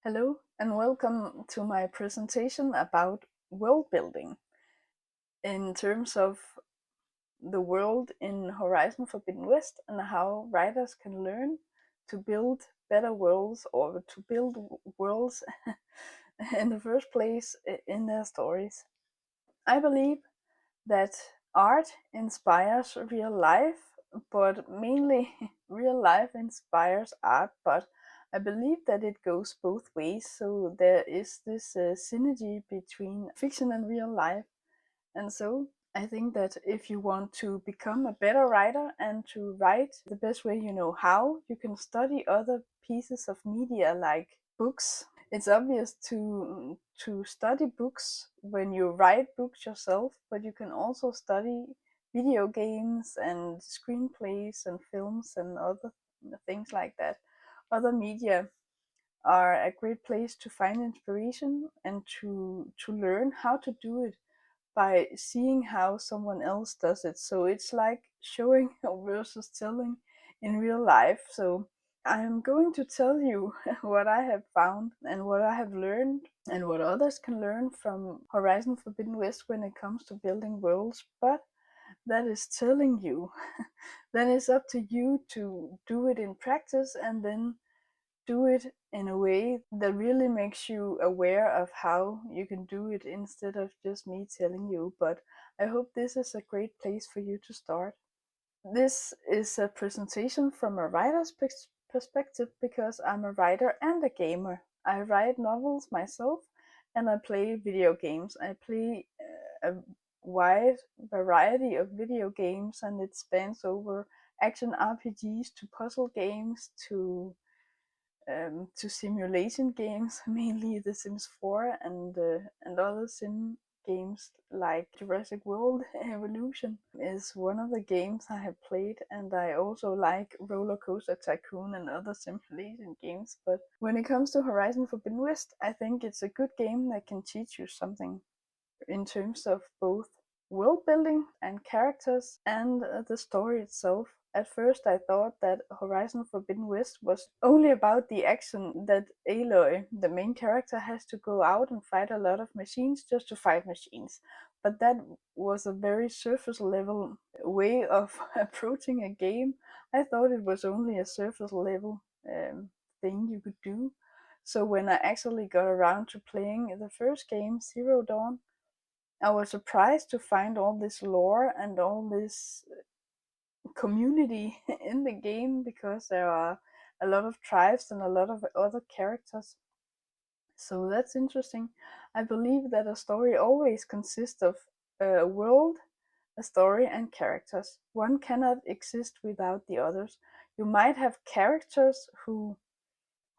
Hello and welcome to my presentation about world building in terms of the world in Horizon Forbidden West and how writers can learn to build better worlds or to build worlds in the first place in their stories. I believe that art inspires real life, but mainly real life inspires art, but I believe that it goes both ways. So there is this synergy between fiction and real life. And so I think that if you want to become a better writer and to write the best way you know how, you can study other pieces of media like books. It's obvious to study books when you write books yourself, but you can also study video games and screenplays and films and other things like that. Other media are a great place to find inspiration and to learn how to do it by seeing how someone else does it. So it's like showing versus telling in real life. So I'm going to tell you what I have found and what I have learned and what others can learn from Horizon Forbidden West when it comes to building worlds. But that is telling you. Then it's up to you to do it in practice and then do it in a way that really makes you aware of how you can do it instead of just me telling you. But I hope this is a great place for you to start. This is a presentation from a writer's perspective because I'm a writer and a gamer. I write novels myself and I play video games. I play a wide variety of video games and it spans over action RPGs to puzzle games to simulation games, mainly The Sims 4 and other sim games like Jurassic World Evolution is one of the games I have played, and I also like Roller Coaster Tycoon and other simulation games. But when it comes to Horizon Forbidden West, I think it's a good game that can teach you something in terms of both world building and characters and the story itself. At first, I thought that Horizon Forbidden West was only about the action that Aloy, the main character, has to go out and fight a lot of machines just to fight machines. But that was a very surface level way of approaching a game. I thought it was only a surface level thing you could do. So when I actually got around to playing the first game, Zero Dawn, I was surprised to find all this lore and all this community in the game because there are a lot of tribes and a lot of other characters. So that's interesting. I believe that a story always consists of a world, a story, and characters. One cannot exist without the others. You might have characters who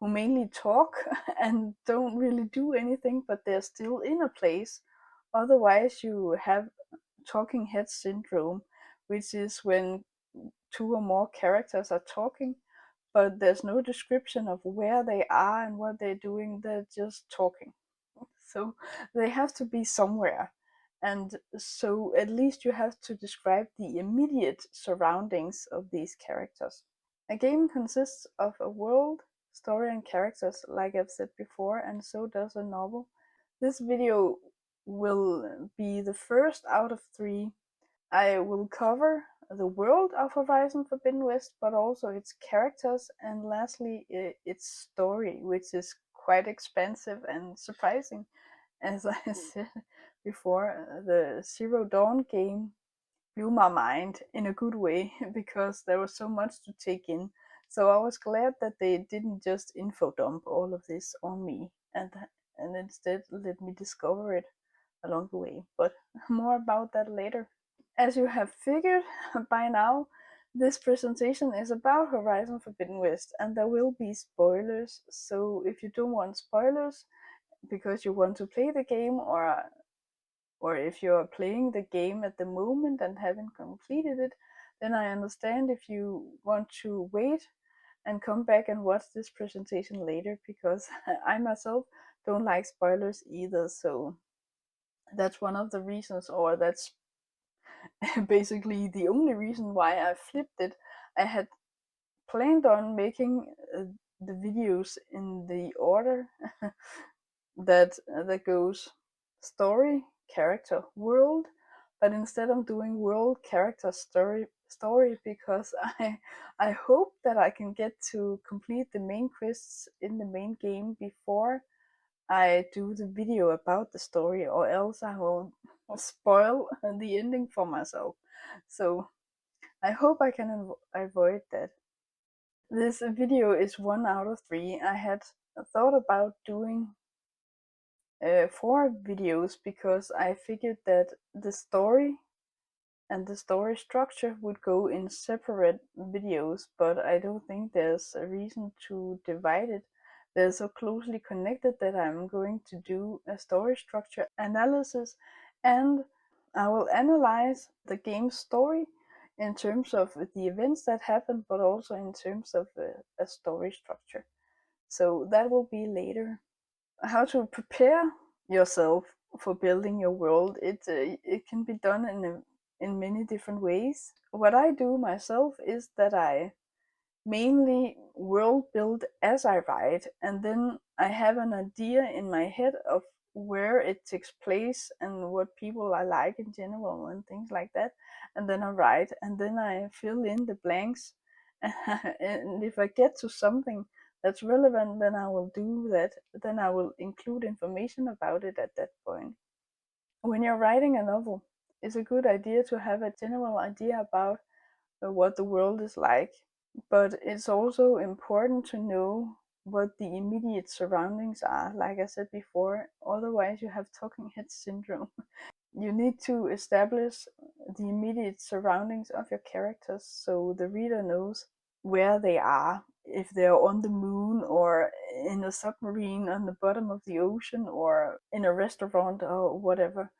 mainly talk and don't really do anything, but they're still in a place. Otherwise, you have talking head syndrome, which is when two or more characters are talking, but there's no description of where they are and what they're doing, they're just talking. So they have to be somewhere. And so at least you have to describe the immediate surroundings of these characters. A game consists of a world, story, and characters, like I've said before, and so does a novel. This video will be the first out of three. I will cover the world of Horizon Forbidden West, but also its characters, and lastly, its story, which is quite expansive and surprising. As I said before, the Zero Dawn game blew my mind in a good way because there was so much to take in. So I was glad that they didn't just info dump all of this on me and instead let me discover it along the way. But more about that later. As you have figured by now, this presentation is about Horizon Forbidden West and there will be spoilers. So if you don't want spoilers because you want to play the game, or if you're playing the game at the moment and haven't completed it, then I understand if you want to wait and come back and watch this presentation later, because I myself don't like spoilers either. So that's one of the reasons, or that's basically the only reason why I flipped it. I had planned on making the videos in the order that goes story, character, world. But instead I'm doing world, character, story because I hope that I can get to complete the main quests in the main game before I do the video about the story, or else I will spoil the ending for myself. So I hope I can avoid that. This video is 1 out of 3. I had thought about doing 4 videos because I figured that the story and the story structure would go in separate videos, but I don't think there's a reason to divide it. They're so closely connected that I'm going to do a story structure analysis, and I will analyze the game's story in terms of the events that happen, but also in terms of a story structure. So that will be later. How to prepare yourself for building your world. It can be done in many different ways. What I do myself is that I mainly world build as I write, and then I have an idea in my head of where it takes place and what people I like in general and things like that. And then I write, and then I fill in the blanks. And if I get to something that's relevant, then I will do that. Then I will include information about it at that point. When you're writing a novel, it's a good idea to have a general idea about what the world is like, but it's also important to know what the immediate surroundings are, like I said before. Otherwise, you have talking head syndrome. You need to establish the immediate surroundings of your characters so the reader knows where they are, if they're on the moon or in a submarine on the bottom of the ocean or in a restaurant or whatever.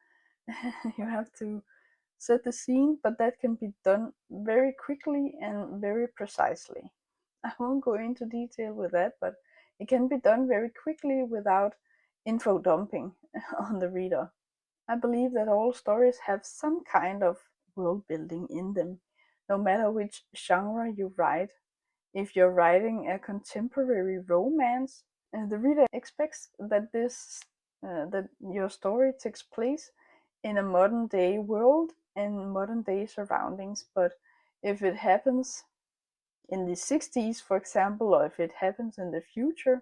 You have to set the scene, but that can be done very quickly and very precisely. I won't go into detail with that, but it can be done very quickly without info dumping on the reader. I believe that all stories have some kind of world building in them, no matter which genre you write. If you're writing a contemporary romance, the reader expects that that your story takes place in a modern day world and modern day surroundings. But if it happens in the 60s, for example, or if it happens in the future,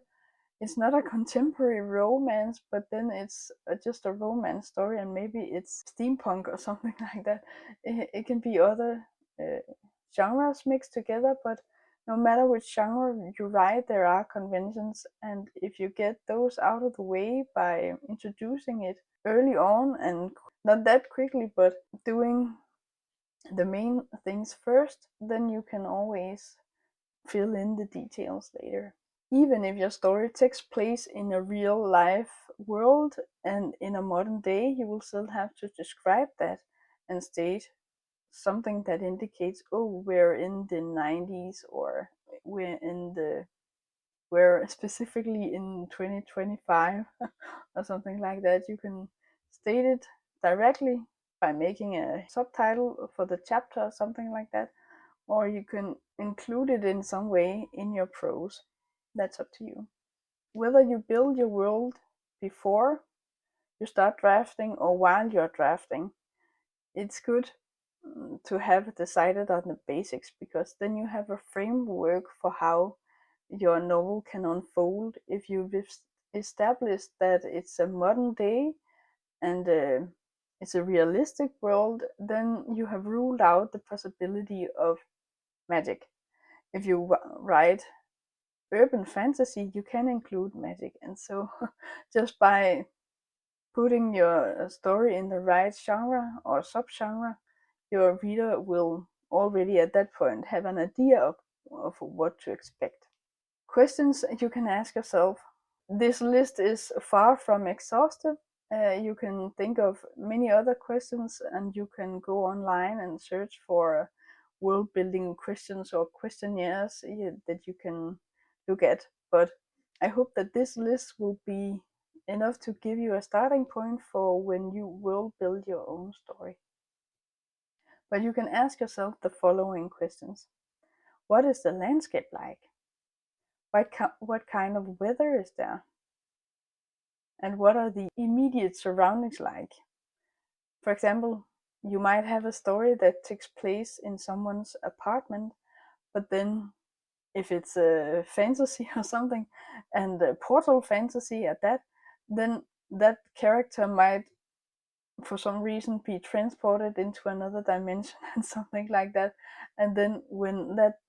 it's not a contemporary romance, but then it's just a romance story, and maybe it's steampunk or something like that. It can be other uh, genres mixed together, but no matter which genre you write, there are conventions, and if you get those out of the way by introducing it early on and not that quickly, but doing the main things first, then you can always fill in the details later. Even if your story takes place in a real life world and in a modern day, you will still have to describe that and state something that indicates, oh, we're in the 90s, or we're specifically in 2025 or something like that. You can state it directly by making a subtitle for the chapter or something like that, or you can include it in some way in your prose. That's up to you. Whether you build your world before you start drafting or while you're drafting, it's good to have decided on the basics, because then you have a framework for how your novel can unfold. If you've established that it's a modern day and it's a realistic world, then you have ruled out the possibility of magic. If you write urban fantasy, you can include magic, and so just by putting your story in the right genre or subgenre, your reader will already at that point have an idea of what to expect. Questions you can ask yourself. This list is far from exhaustive. You can think of many other questions, and you can go online and search for world building questions or questionnaires that you can look at. But I hope that this list will be enough to give you a starting point for when you will build your own story. But you can ask yourself the following questions. What is the landscape like? what kind of weather is there, and what are the immediate surroundings like. For example, you might have a story that takes place in someone's apartment, but then if it's a fantasy or something, and a portal fantasy at that, then that character might for some reason be transported into another dimension and something like that. And then when that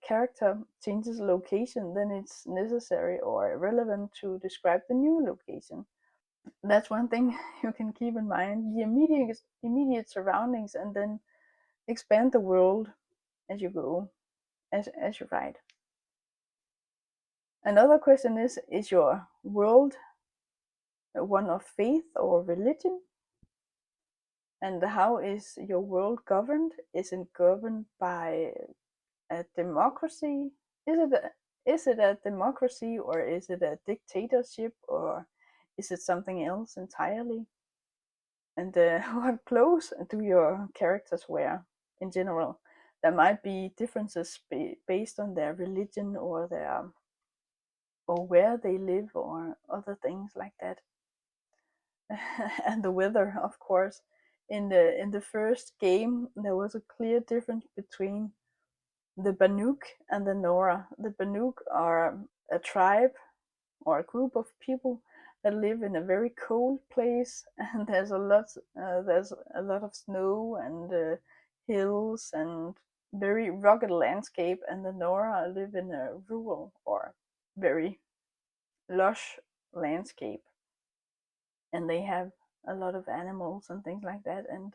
character changes location, then it's necessary or relevant to describe the new location. That's one thing you can keep in mind, the immediate surroundings, and then expand the world as you go, as you write. Another question is your world one of faith or religion? And how is your world governed? Is it governed by a democracy? Is it a democracy, or is it a dictatorship, or is it something else entirely? And what clothes do your characters wear in general? There might be differences based on their religion or where they live or other things like that. And the weather, of course. In the first game, there was a clear difference between the Banuk and the Nora. The Banuk are a tribe or a group of people that live in a very cold place, and there's a lot of snow and hills and very rugged landscape. And the Nora live in a rural or very lush landscape, and they have a lot of animals and things like that. And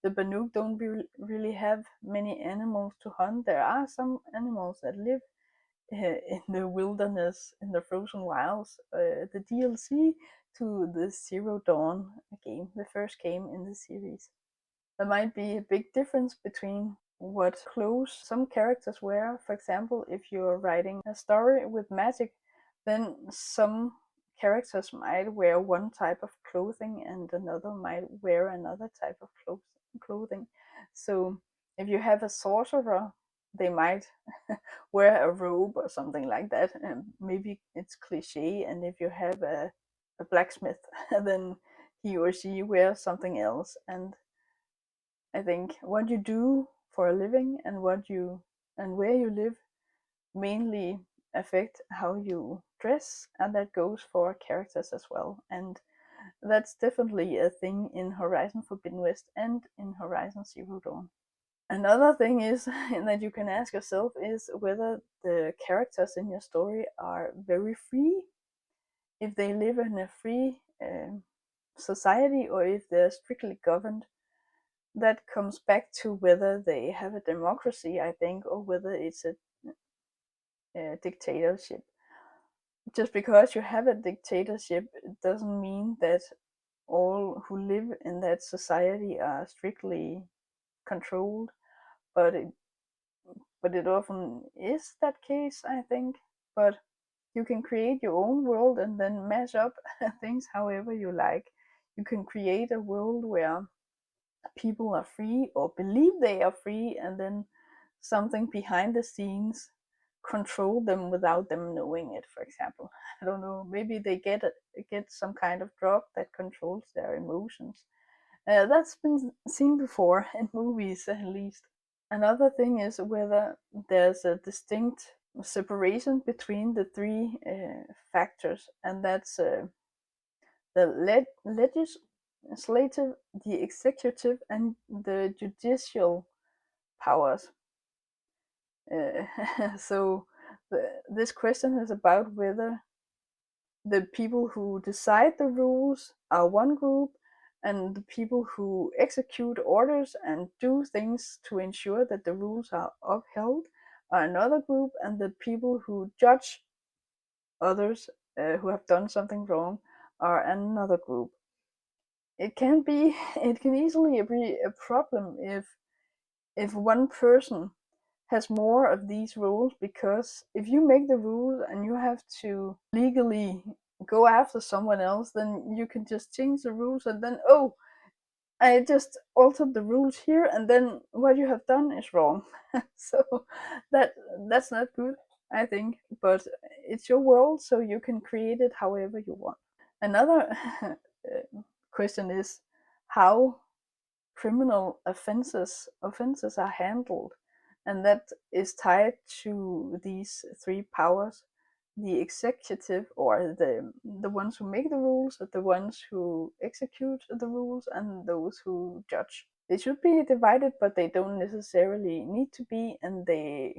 the Banuk don't really have many animals to hunt. There are some animals that live in the wilderness, in the frozen wilds. The DLC to the Zero Dawn game, the first game in the series. There might be a big difference between what clothes some characters wear. For example, if you're writing a story with magic, then some characters might wear one type of clothing and another might wear another type of clothing. So if you have a sorcerer, they might wear a robe or something like that, and maybe it's cliche. And if you have a blacksmith, then he or she wears something else. And I think what you do for a living and where you live mainly affect how you dress, and that goes for characters as well. And that's definitely a thing in Horizon Forbidden West and in Horizon Zero Dawn. Another thing is that you can ask yourself is whether the characters in your story are very free, if they live in a free society, or if they're strictly governed. That comes back to whether they have a democracy, I think, or whether it's a dictatorship. Just because you have a dictatorship, it doesn't mean that all who live in that society are strictly controlled, but it often is that case, I think. But you can create your own world and then mash up things however you like. You can create a world where people are free or believe they are free, and then something behind the scenes control them without them knowing it. For example, I don't know, maybe they get some kind of drug that controls their emotions. That's been seen before in movies, at least. Another thing is whether there's a distinct separation between the three factors, and that's the legislative, the executive, and the judicial powers. So this question is about whether the people who decide the rules are one group, and the people who execute orders and do things to ensure that the rules are upheld are another group, and the people who judge others who have done something wrong are another group. It can be, it can easily be a problem if one person has more of these rules, because if you make the rules and you have to legally go after someone else, then you can just change the rules and then, oh, I just altered the rules here, and then what you have done is wrong. So that that's not good. I think, but it's your world, so you can create it however you want. Another question is how criminal offenses are handled, and that is tied to these three powers: the executive, or the ones who make the rules, the ones who execute the rules, and those who judge. They should be divided, but they don't necessarily need to be, and they're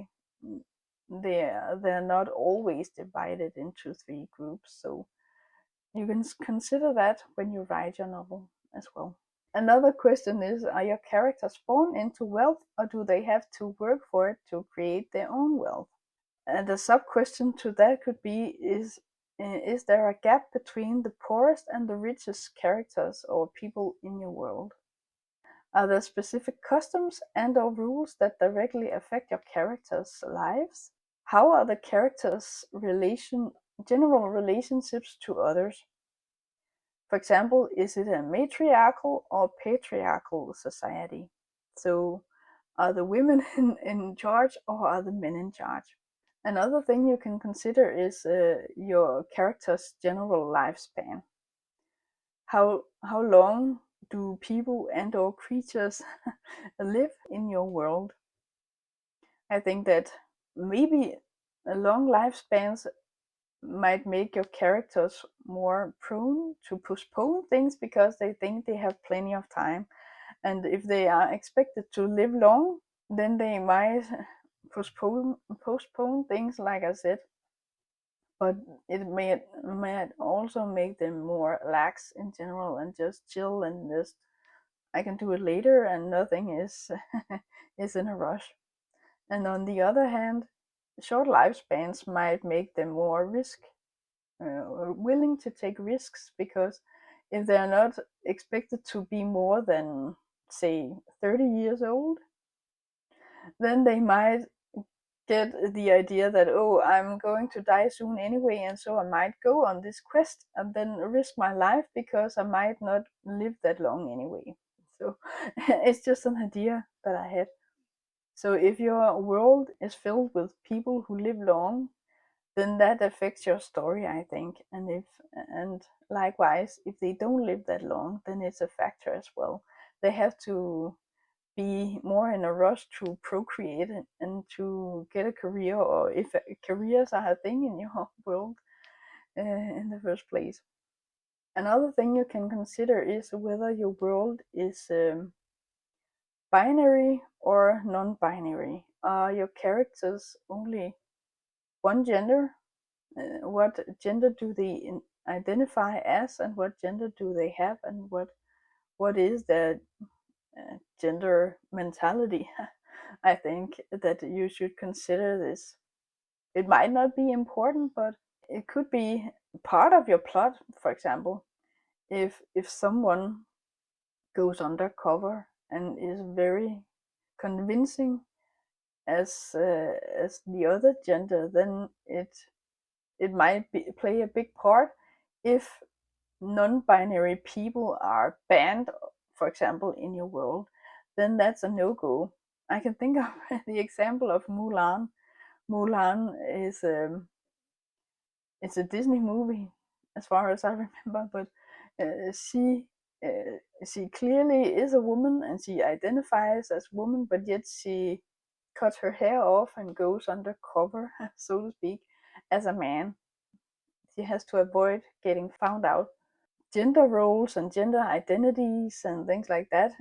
not always divided into three groups. So you can consider that when you write your novel as well. Another question is, are your characters born into wealth, or do they have to work for it to create their own wealth? And a sub question to that could be, is there a gap between the poorest and the richest characters or people in your world? Are there specific customs and or rules that directly affect your characters' lives? How are the characters' general relationships to others? For example, is it a matriarchal or patriarchal society? So are the women in charge, or are the men in charge? Another thing you can consider is your character's general lifespan. How long do people and or creatures live in your world? I think that maybe long lifespans might make your characters more prone to postpone things because they think they have plenty of time. And if they are expected to live long, then they might postpone things, like I said. But it might also make them more lax in general and just chill and just, I can do it later, and nothing is is in a rush. And on the other hand, short lifespans might make them more willing to take risks, because if they're not expected to be more than, say, 30 years old, then they might get the idea that, oh, I'm going to die soon anyway, and so I might go on this quest and then risk my life because I might not live that long anyway. So it's just an idea that I had. So if your world is filled with people who live long, then that affects your story, I think. And likewise, if they don't live that long, then it's a factor as well. They have to be more in a rush to procreate and to get a career, or if careers are a thing in your world in the first place. Another thing you can consider is whether your world is binary or non-binary. Are your characters only one gender? What gender do they identify as, and what gender do they have, and what is their gender mentality? I think that you should consider this. It might not be important, but it could be part of your plot. For example, if someone goes undercover and is very convincing as the other gender, then it might play a big part. If non-binary people are banned, for example, in your world, then that's a no-go. I can think of the example of Mulan. Mulan is it's a Disney movie, as far as I remember, but uh, she she clearly is a woman and she identifies as woman, but yet she cuts her hair off and goes undercover, so to speak, as a man. She has to avoid getting found out. Gender roles and gender identities and things like that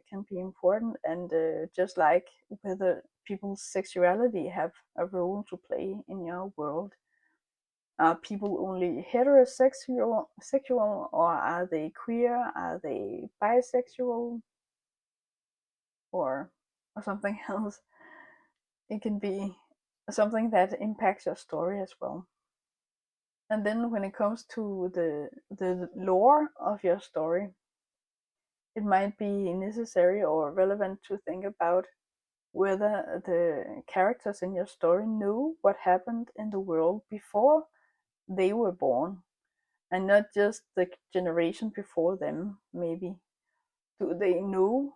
can be important, and just like whether people's sexuality have a role to play in your world. Are people only heterosexual, or are they queer? Are they bisexual, or something else? It can be something that impacts your story as well. And then when it comes to the lore of your story, it might be necessary or relevant to think about whether the characters in your story know what happened in the world before they were born, and not just the generation before them, maybe. Do they know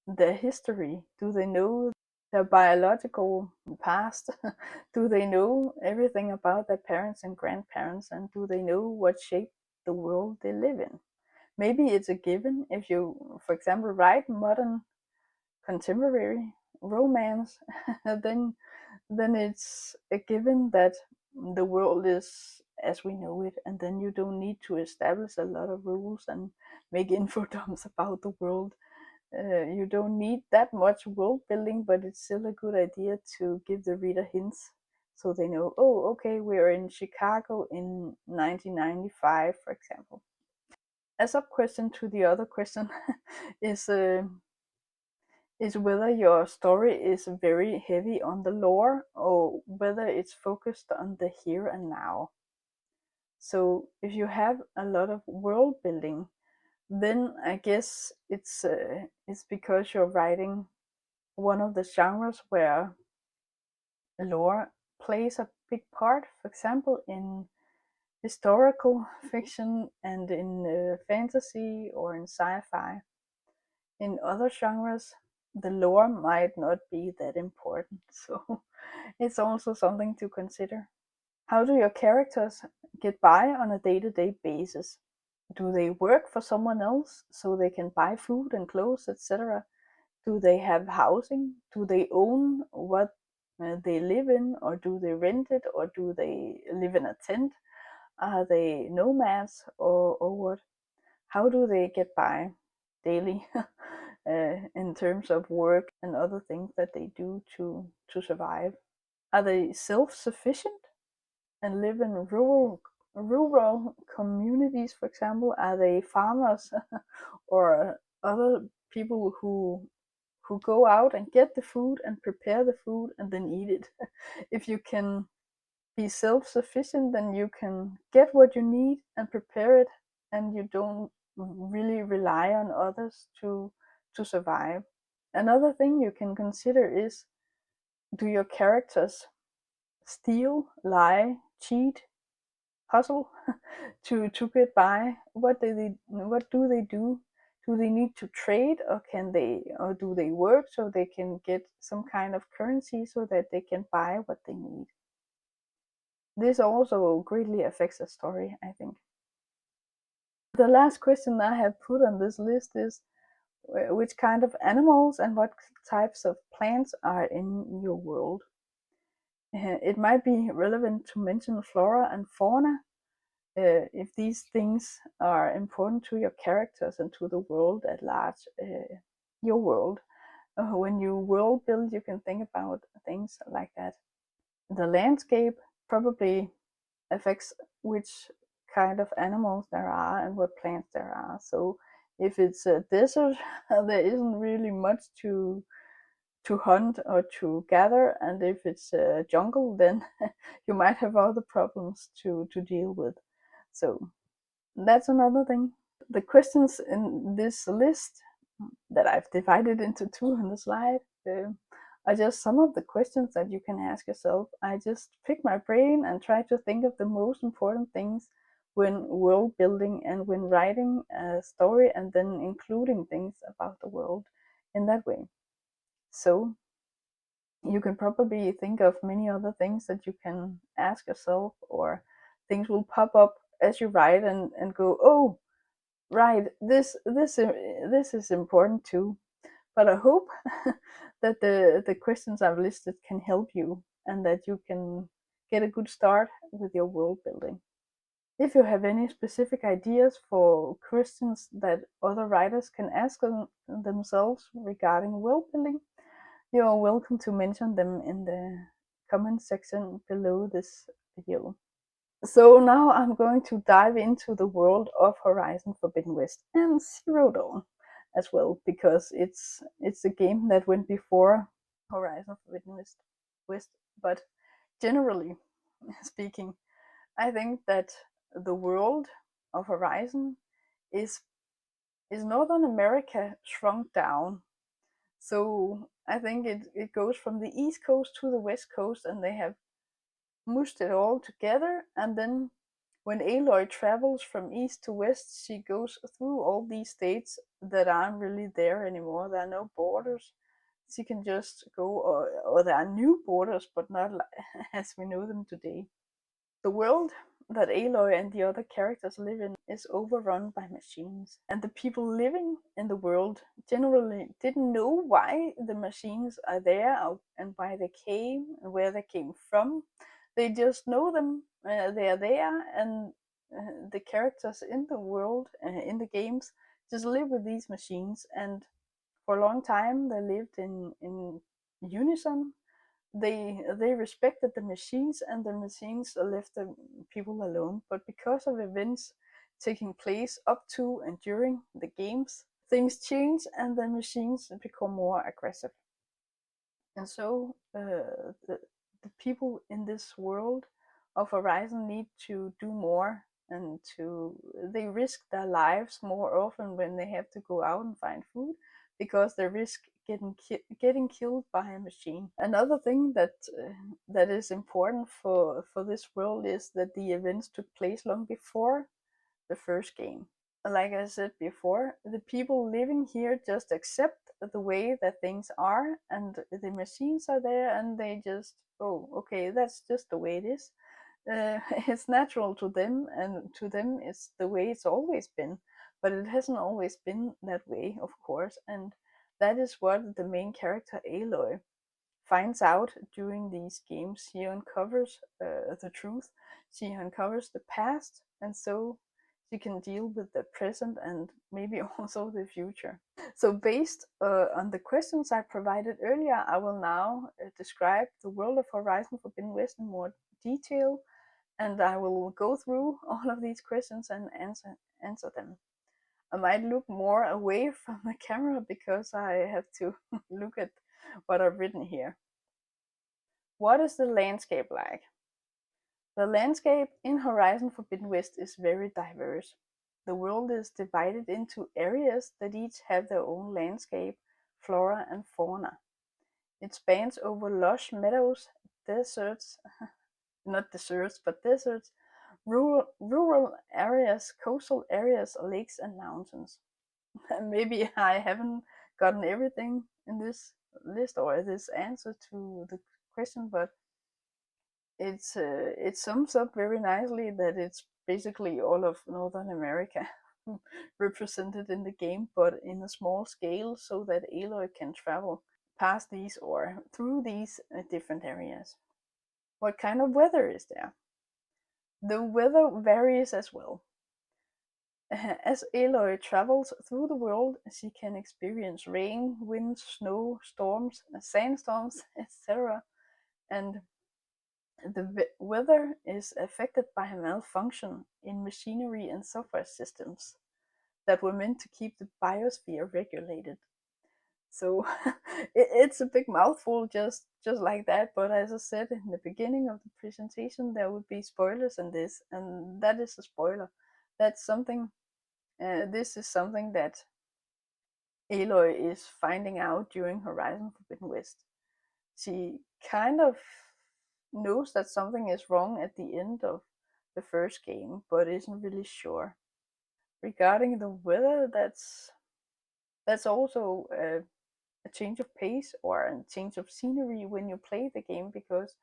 their history? Do they know their biological past? Do they know everything about their parents and grandparents, and do they know what shaped the world they live in? Maybe it's a given if you, for example, write modern contemporary romance, then it's a given that the world is as we know it, and then you don't need to establish a lot of rules and make infodumps about the world. You don't need that much world building, but it's still a good idea to give the reader hints so they know, oh, okay, we're in Chicago in 1995, for example. A sub question to the other question is whether your story is very heavy on the lore or whether it's focused on the here and now. So if you have a lot of world building, then I guess it's because you're writing one of the genres where lore plays a big part. For example, in historical fiction and in fantasy or in sci-fi. In other genres, the lore might not be that important, so it's also something to consider. How do your characters get by on a day-to-day basis? Do they work for someone else so they can buy food and clothes, etc.? Do they have housing? Do they own what they live in, or do they rent it, or do they live in a tent? Are they nomads, or what? How do they get by daily in terms of work and other things that they do to survive? Are they self-sufficient and live in rural communities, for example? Are they farmers or other people who go out and get the food and prepare the food and then eat it? If you can be self-sufficient, then you can get what you need and prepare it, and you don't really rely on others to survive. Another thing you can consider is, do your characters steal, lie, cheat, hustle to get by? What do they do? Do they need to trade, or do they work so they can get some kind of currency so that they can buy what they need? This also greatly affects the story, I think. The last question I have put on this list is, which kind of animals and what types of plants are in your world? It might be relevant to mention flora and fauna, if these things are important to your characters and to the world at large, your world. When you world build, you can think about things like that. The landscape probably affects which kind of animals there are and what plants there are. So if it's a desert, there isn't really much to hunt or to gather, and if it's a jungle, then you might have other problems to deal with. So that's another thing. The questions in this list that I've divided into two on the slide are just some of the questions that you can ask yourself. I just pick my brain and try to think of the most important things when world building and when writing a story, and then including things about the world in that way. So you can probably think of many other things that you can ask yourself, or things will pop up as you write and go, oh, right, this is important too. But I hope that the questions I've listed can help you, and that you can get a good start with your world building. If you have any specific ideas for questions that other writers can ask themselves regarding world building, you are welcome to mention them in the comment section below this video. So now I'm going to dive into the world of Horizon Forbidden West and Zero Dawn as well, because it's a game that went before Horizon Forbidden West. But generally speaking, I think that the world of Horizon is Northern America shrunk down. So I think it goes from the East Coast to the West Coast, and they have mushed it all together. And then when Aloy travels from east to west, she goes through all these states that aren't really there anymore. There are no borders. She can just go, or there are new borders, but not as we know them today. The world that Aloy and the other characters live in is overrun by machines, and the people living in the world generally didn't know why the machines are there and why they came and where they came from. They just know them, they are there, and the characters in the world, in the games, just live with these machines. And for a long time, they lived in unison. They respected the machines, and the machines left the people alone. But because of events taking place up to and during the games, things change and the machines become more aggressive. And so the people in this world of Horizon need to do more, and they risk their lives more often when they have to go out and find food, because they risk getting killed by a machine. Another thing that is important for this world is that the events took place long before the first game. Like I said before, the people living here just accept the way that things are, and the machines are there, and they just, oh, okay, that's just the way it is. It's natural to them, and to them it's the way it's always been. But it hasn't always been that way, of course, and that is what the main character Aloy finds out during these games. She uncovers the truth, she uncovers the past, and so she can deal with the present and maybe also the future. So, based on the questions I provided earlier, I will now describe the world of Horizon Forbidden West in more detail, and I will go through all of these questions and answer them. I might look more away from the camera because I have to look at what I've written here. What is the landscape like? The landscape in Horizon Forbidden West is very diverse. The world is divided into areas that each have their own landscape, flora and fauna. It spans over lush meadows, deserts, not deserts, but deserts, rural areas, coastal areas, lakes and mountains. Maybe I haven't gotten everything in this list or this answer to the question, but it sums up very nicely that it's basically all of Northern America represented in the game, but in a small scale, so that Aloy can travel past these or through these different areas. What kind of weather is there? The weather varies as well. As Aloy travels through the world, she can experience rain, wind, snow, storms, sandstorms, etc. And the weather is affected by a malfunction in machinery and software systems that were meant to keep the biosphere regulated. So it's a big mouthful just like that, but as I said in the beginning of the presentation, there would be spoilers in this, and that is a spoiler. That's something. This is something that Aloy is finding out during Horizon Forbidden West. She kind of knows that something is wrong at the end of the first game, but isn't really sure. Regarding the weather, that's also a change of pace or a change of scenery when you play the game, because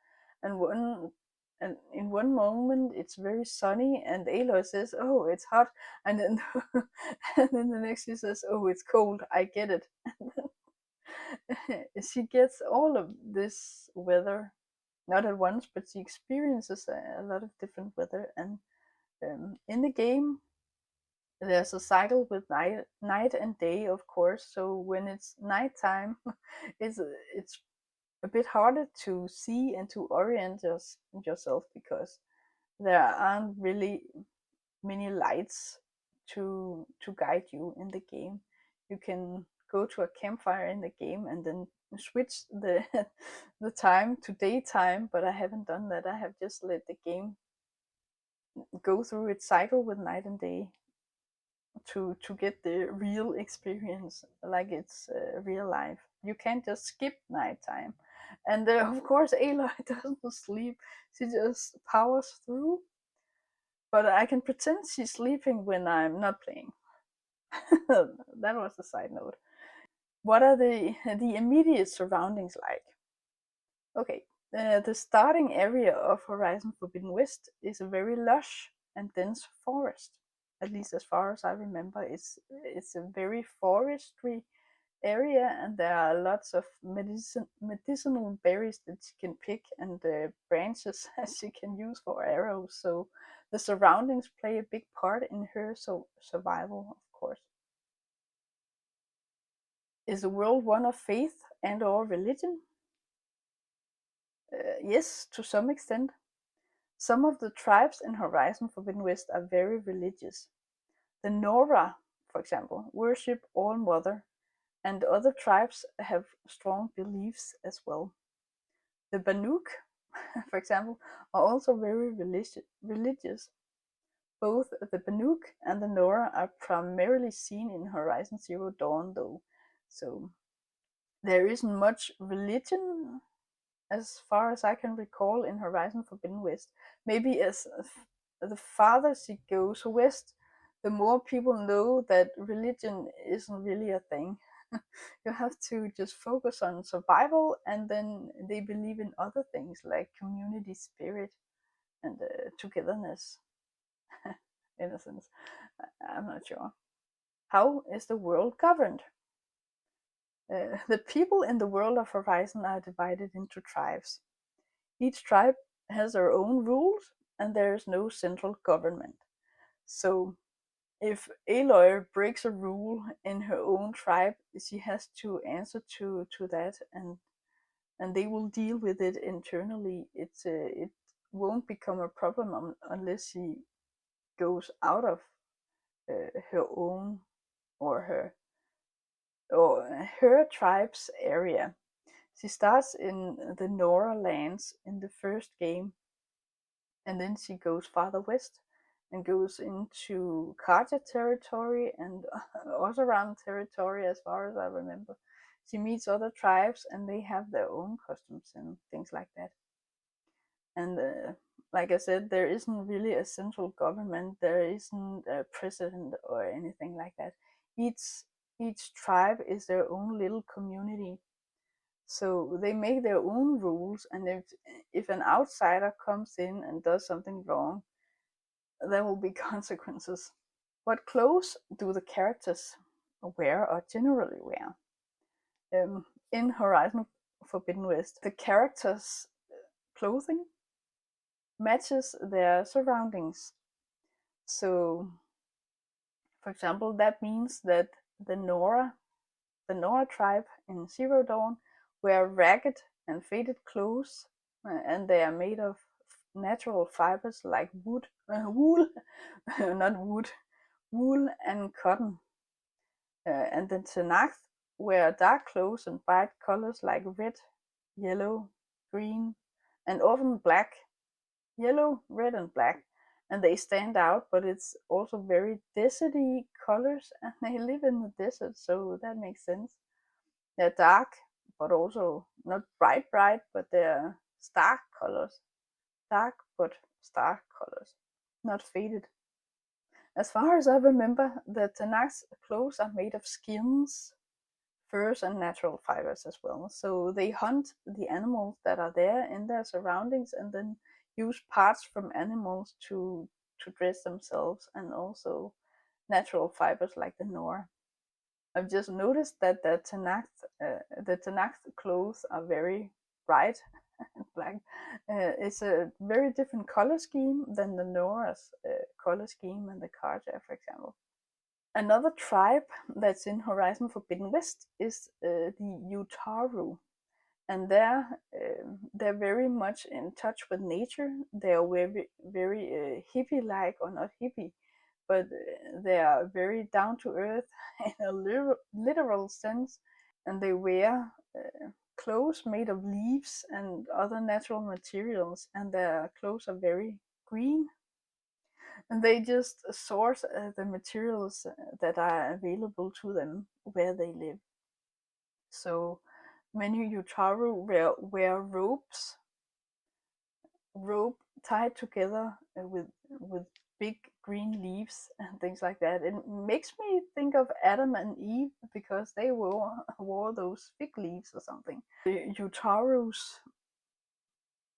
and in one moment it's very sunny and Aloy says, "Oh, it's hot," and then and then the next she says, "Oh, it's cold." I get it. She gets all of this weather not at once, but she experiences a lot of different weather. And in the game, there's a cycle with night and day, of course. So when it's nighttime, it's a bit harder to see and to orient yourself, because there aren't really many lights to guide you in the game. You can go to a campfire in the game and then switch the the time to daytime, but I haven't done that. I have just let the game go through its cycle with night and day to get the real experience, like it's real life. You can't just skip nighttime. And of course, Aloy doesn't sleep. She just powers through. But I can pretend she's sleeping when I'm not playing. That was a side note. What are the immediate surroundings like? Okay, the starting area of Horizon Forbidden West is a very lush and dense forest. At least as far as I remember, it's a very forestry area, and there are lots of medicinal berries that you can pick, and branches as you can use for arrows. So the surroundings play a big part in her survival, of course. Is the world one of faith and or religion? Yes, to some extent. Some of the tribes in Horizon Forbidden West are very religious. The Nora, for example, worship All Mother, and other tribes have strong beliefs as well. The Banuk, for example, are also very religious. Both the Banuk and the Nora are primarily seen in Horizon Zero Dawn, though, so there isn't much religion as far as I can recall in Horizon Forbidden West. Maybe as the farther she goes west, the more people know that religion isn't really a thing. You have to just focus on survival, and then they believe in other things like community spirit and togetherness. In a sense, I'm not sure. How is the world governed? The people in the world of Horizon are divided into tribes. Each tribe has their own rules, and there is no central government. So if Aloy breaks a rule in her own tribe, she has to answer to that, and they will deal with it internally. It won't become a problem unless she goes out of her own or her tribe's area. She starts in the Nora lands in the first game, and then she goes farther west and goes into Karja territory and Oseram territory, as far as I remember. She meets other tribes, and they have their own customs and things like that. And like I said, there isn't really a central government. There isn't a president or anything like that. Each tribe is their own little community, so they make their own rules. And if an outsider comes in and does something wrong, there will be consequences. What clothes do the characters wear or generally wear? In Horizon Forbidden West, the characters' clothing matches their surroundings. So, for example, that means that the Nora, the Nora tribe in Zero Dawn, wear ragged and faded clothes, and they are made of natural fibers like wool, not wood, wool and cotton. And the Tanakh wear dark clothes and bright colors like red, yellow, green, and often black. Yellow, red, and black. And they stand out, but it's also very deserty colors, and they live in the desert, so that makes sense. They're dark, but also not bright, but they're stark colors. Dark, but stark colors, not faded. As far as I remember, the Tanakh's clothes are made of skins, furs, and natural fibers as well. So they hunt the animals that are there in their surroundings, and then use parts from animals to dress themselves, and also natural fibers like the Nora. I've just noticed that the Tanakh clothes are very bright and black. It's a very different color scheme than the Nora's color scheme and the Karja, for example. Another tribe that's in Horizon Forbidden West is the Utaru, and they're very much in touch with nature. They are very hippie-like, or not hippie, but they are very down to earth in a literal sense, and they wear clothes made of leaves and other natural materials, and their clothes are very green, and they just source the materials that are available to them where they live. So many Utaru wear ropes, rope tied together with big green leaves and things like that. It makes me think of Adam and Eve because they wore those fig leaves or something. The Utaru's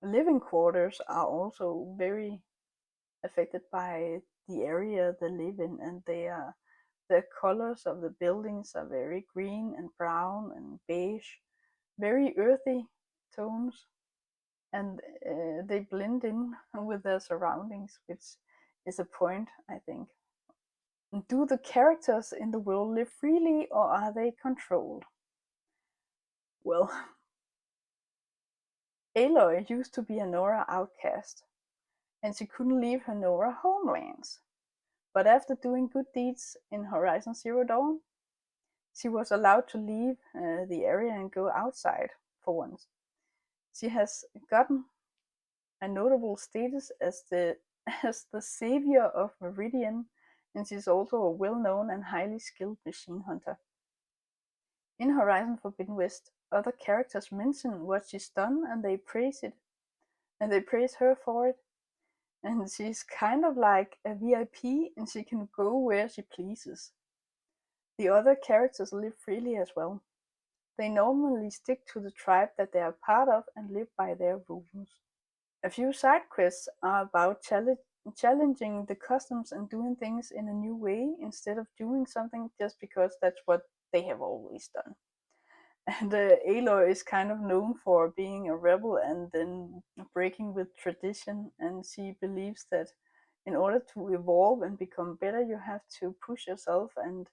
living quarters are also very affected by the area they live in, and the colors of the buildings are very green and brown and beige, very earthy tones, and they blend in with their surroundings, which is a point, I think. Do the characters in the world live freely, or are they controlled? Well, Aloy used to be a Nora outcast, and she couldn't leave her Nora homelands. But after doing good deeds in Horizon Zero Dawn, she was allowed to leave the area and go outside for once. She has gotten a notable status as the as the savior of Meridian, and she's also a well-known and highly skilled machine hunter. In Horizon Forbidden West, other characters mention what she's done and they praise it, and they praise her for it. And she's kind of like a VIP, and she can go where she pleases. The other characters live freely as well. They normally stick to the tribe that they are part of and live by their rules. A few side quests are about challenging the customs and doing things in a new way instead of doing something just because that's what they have always done. And Aloy is kind of known for being a rebel and then breaking with tradition, and she believes that in order to evolve and become better, you have to push yourself, and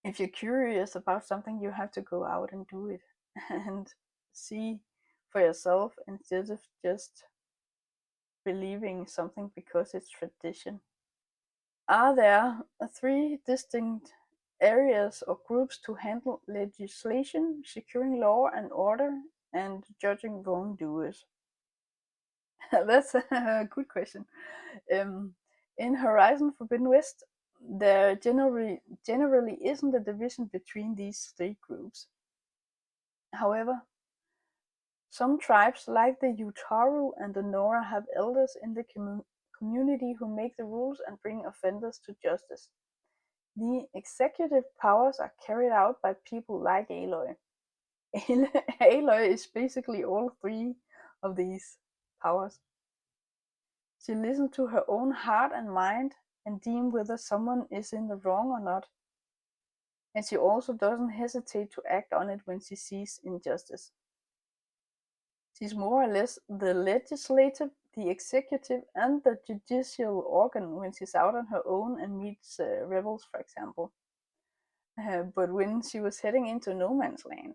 if you're curious about something, you have to go out and do it and see for yourself instead of just believing something because it's tradition. Are there three distinct areas or groups to handle legislation, securing law and order, and judging wrongdoers? That's a good question. In Horizon Forbidden West, there generally isn't a division between these three groups. However, some tribes, like the Utaru and the Nora, have elders in the community who make the rules and bring offenders to justice. The executive powers are carried out by people like Aloy. Aloy is basically all three of these powers. She listens to her own heart and mind and deem whether someone is in the wrong or not. And she also doesn't hesitate to act on it when she sees injustice. She's more or less the legislative, the executive, and the judicial organ when she's out on her own and meets rebels, for example. But when she was heading into no man's land,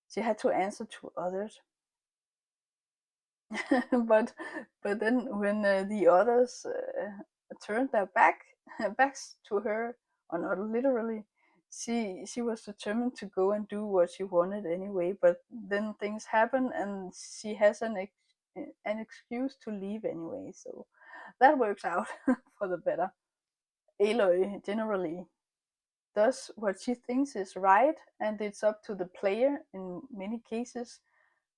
she had to answer to others. but then when the others turned their backs to her, or not literally, she was determined to go and do what she wanted anyway. But then things happen, and she has an excuse to leave anyway. So that works out for the better. Aloy generally does what she thinks is right, and it's up to the player in many cases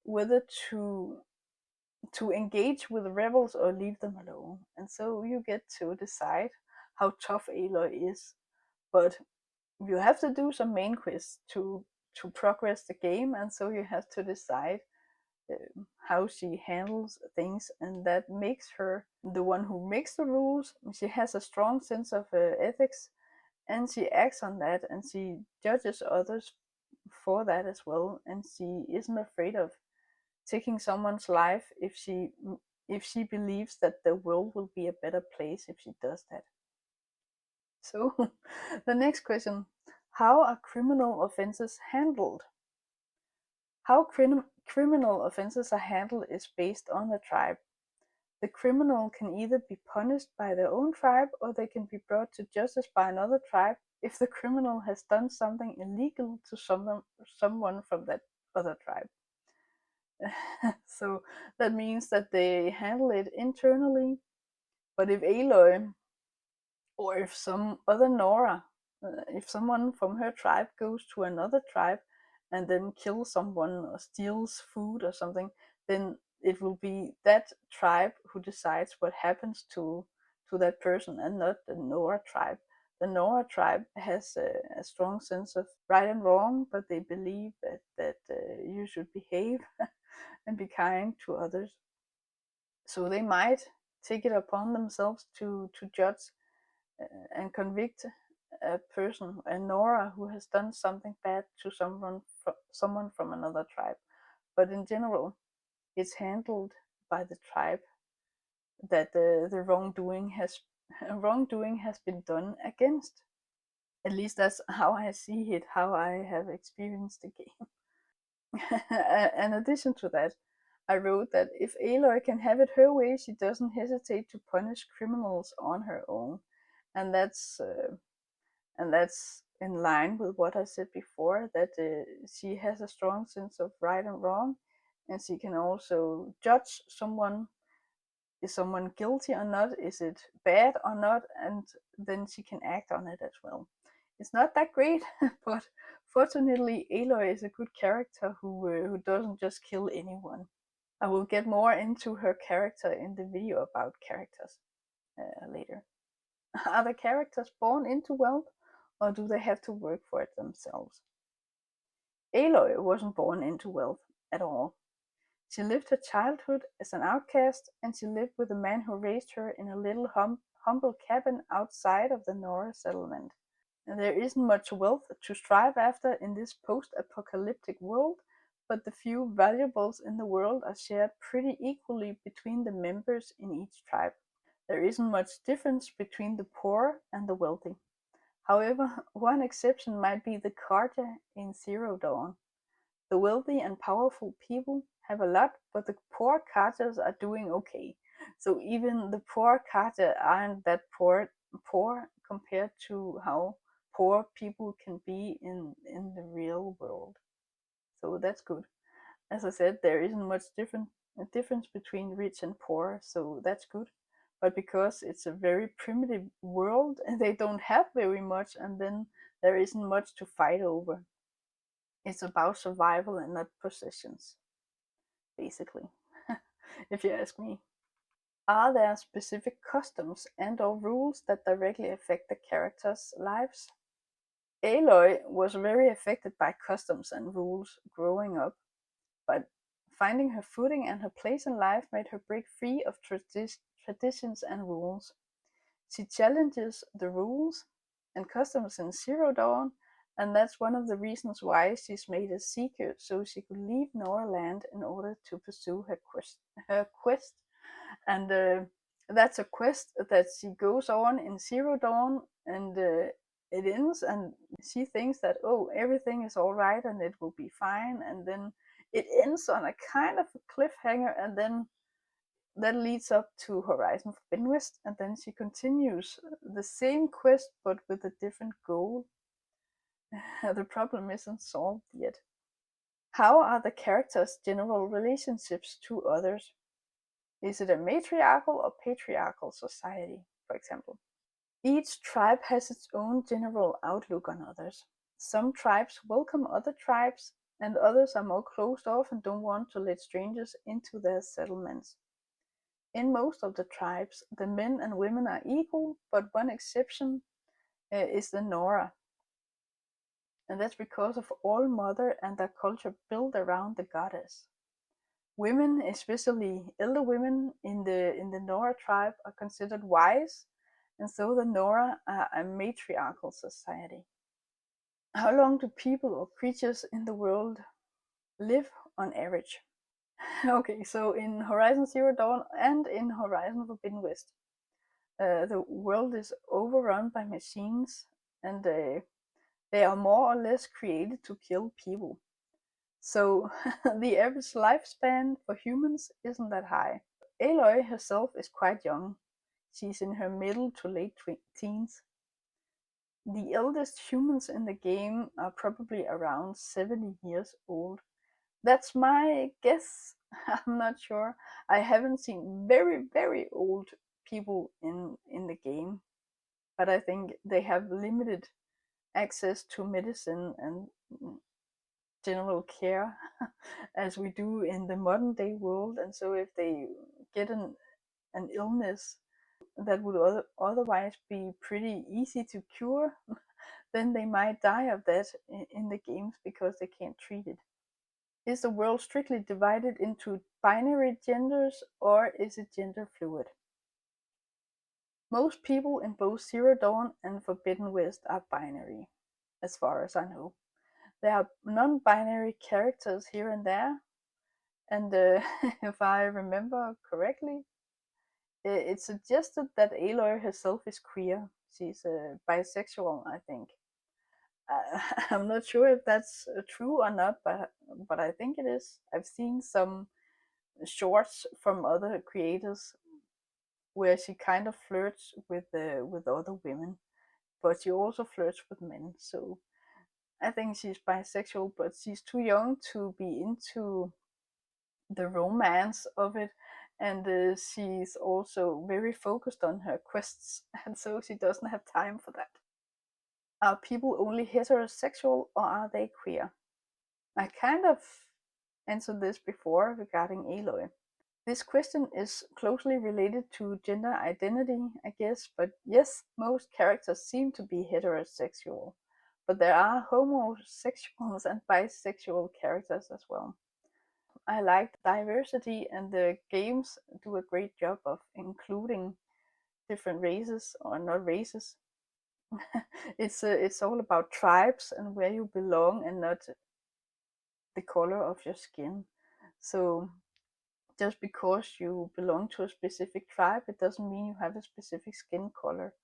whether to engage with the rebels or leave them alone. And so you get to decide how tough Aloy is. But you have to do some main quests to progress the game, and so you have to decide how she handles things, and that makes her the one who makes the rules. She has a strong sense of ethics, and she acts on that, and she judges others for that as well, and she isn't afraid of taking someone's life if she believes that the world will be a better place if she does that. So the next question: how are criminal offenses handled? How criminal offenses are handled is based on the tribe. The criminal can either be punished by their own tribe, or they can be brought to justice by another tribe if the criminal has done something illegal to someone from that other tribe. So that means that they handle it internally. But if Aloy, or if some other Nora, if someone from her tribe goes to another tribe and then kills someone or steals food or something, then it will be that tribe who decides what happens to to that person and not the Nora tribe. The Nora tribe has a strong sense of right and wrong, but they believe that you should behave and be kind to others. So they might take it upon themselves to judge and convict a person, a Nora, who has done something bad to someone from another tribe. But in general, it's handled by the tribe that the wrongdoing has been done against. At least that's how I see it, how I have experienced the game. In addition to that, I wrote that if Aloy can have it her way, she doesn't hesitate to punish criminals on her own, and that's in line with what I said before. That she has a strong sense of right and wrong, and she can also judge someone. Is someone guilty or not? Is it bad or not? And then she can act on it as well. It's not that great, but fortunately, Aloy is a good character who doesn't just kill anyone. I will get more into her character in the video about characters later. Are the characters born into wealth, or do they have to work for it themselves? Aloy wasn't born into wealth at all. She lived her childhood as an outcast, and she lived with a man who raised her in a little humble cabin outside of the Nora settlement. And there isn't much wealth to strive after in this post-apocalyptic world, but the few valuables in the world are shared pretty equally between the members in each tribe. There isn't much difference between the poor and the wealthy. However, one exception might be the Carja in Zero Dawn. The wealthy and powerful people have a lot, but the poor Carjas are doing okay. So even the poor Carja aren't that poor compared to how poor people can be in the real world. So that's good. As I said, there isn't much difference between rich and poor, so that's good. But because it's a very primitive world and they don't have very much, and then there isn't much to fight over. It's about survival and not possessions, basically, if you ask me. Are there specific customs and or rules that directly affect the characters' lives? Aloy was very affected by customs and rules growing up, but finding her footing and her place in life made her break free of traditions and rules. She challenges the rules and customs in Zero Dawn, and that's one of the reasons why she's made a seeker, so she could leave Nora Land in order to pursue her quest. And that's a quest that she goes on in Zero Dawn, and it ends, and she thinks that, oh, everything is all right and it will be fine, and then it ends on a kind of a cliffhanger, and then that leads up to Horizon Forbidden West, and then she continues the same quest but with a different goal. The problem isn't solved yet. How are the characters' general relationships to others? Is it a matriarchal or patriarchal society, for example? Each tribe has its own general outlook on others. Some tribes welcome other tribes, and others are more closed off and don't want to let strangers into their settlements. In most of the tribes, the men and women are equal, but one exception is the Nora. And that's because of All Mother and their culture built around the goddess. Women, especially elder women in the Nora tribe, are considered wise, and so the Nora are a matriarchal society. How long do people or creatures in the world live on average? Okay, so in Horizon Zero Dawn and in Horizon Forbidden West, the world is overrun by machines, and they are more or less created to kill people. So the average lifespan for humans isn't that high. Aloy herself is quite young. She's in her middle to late teens. The eldest humans in the game are probably around 70 years old. That's my guess. I'm not sure. I haven't seen very, very old people in the game, but I think they have limited access to medicine and general care as we do in the modern day world. And so if they get an illness, that would otherwise be pretty easy to cure, then they might die of that in the games because they can't treat it. Is the world strictly divided into binary genders, or is it gender fluid? Most people in both Zero Dawn and Forbidden West are binary, as far as I know. There are non-binary characters here and there, and if I remember correctly, it's suggested that Aloy herself is queer. She's bisexual, I think. I'm not sure if that's true or not, but I think it is. I've seen some shorts from other creators where she kind of flirts with other women, but she also flirts with men. So I think she's bisexual, but she's too young to be into the romance of it, and she's also very focused on her quests, and so she doesn't have time for that. Are people only heterosexual, or are they queer? I kind of answered this before regarding Aloy. This question is closely related to gender identity, I guess, but yes, most characters seem to be heterosexual, but there are homosexuals and bisexual characters as well. I like diversity, and the games do a great job of including different races, or not races. It's all about tribes and where you belong, and not the color of your skin. So just because you belong to a specific tribe, it doesn't mean you have a specific skin color.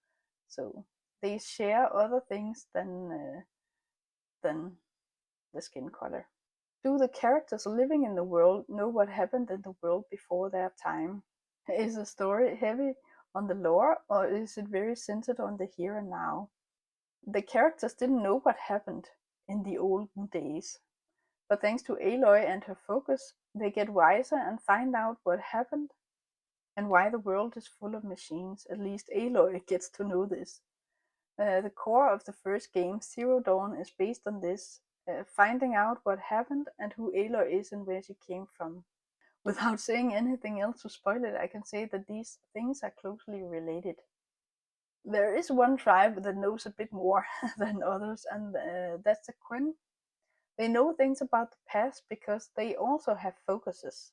So they share other things than the skin color. Do the characters living in the world know what happened in the world before their time? Is the story heavy on the lore, or is it very centered on the here and now? The characters didn't know what happened in the olden days, but thanks to Aloy and her focus, they get wiser and find out what happened and why the world is full of machines. At least Aloy gets to know this. The core of the first game, Zero Dawn, is based on this, finding out what happened and who Aloy is and where she came from. Without saying anything else to spoil it, I can say that these things are closely related. There is one tribe that knows a bit more than others, and that's the Quinn. They know things about the past because they also have focuses,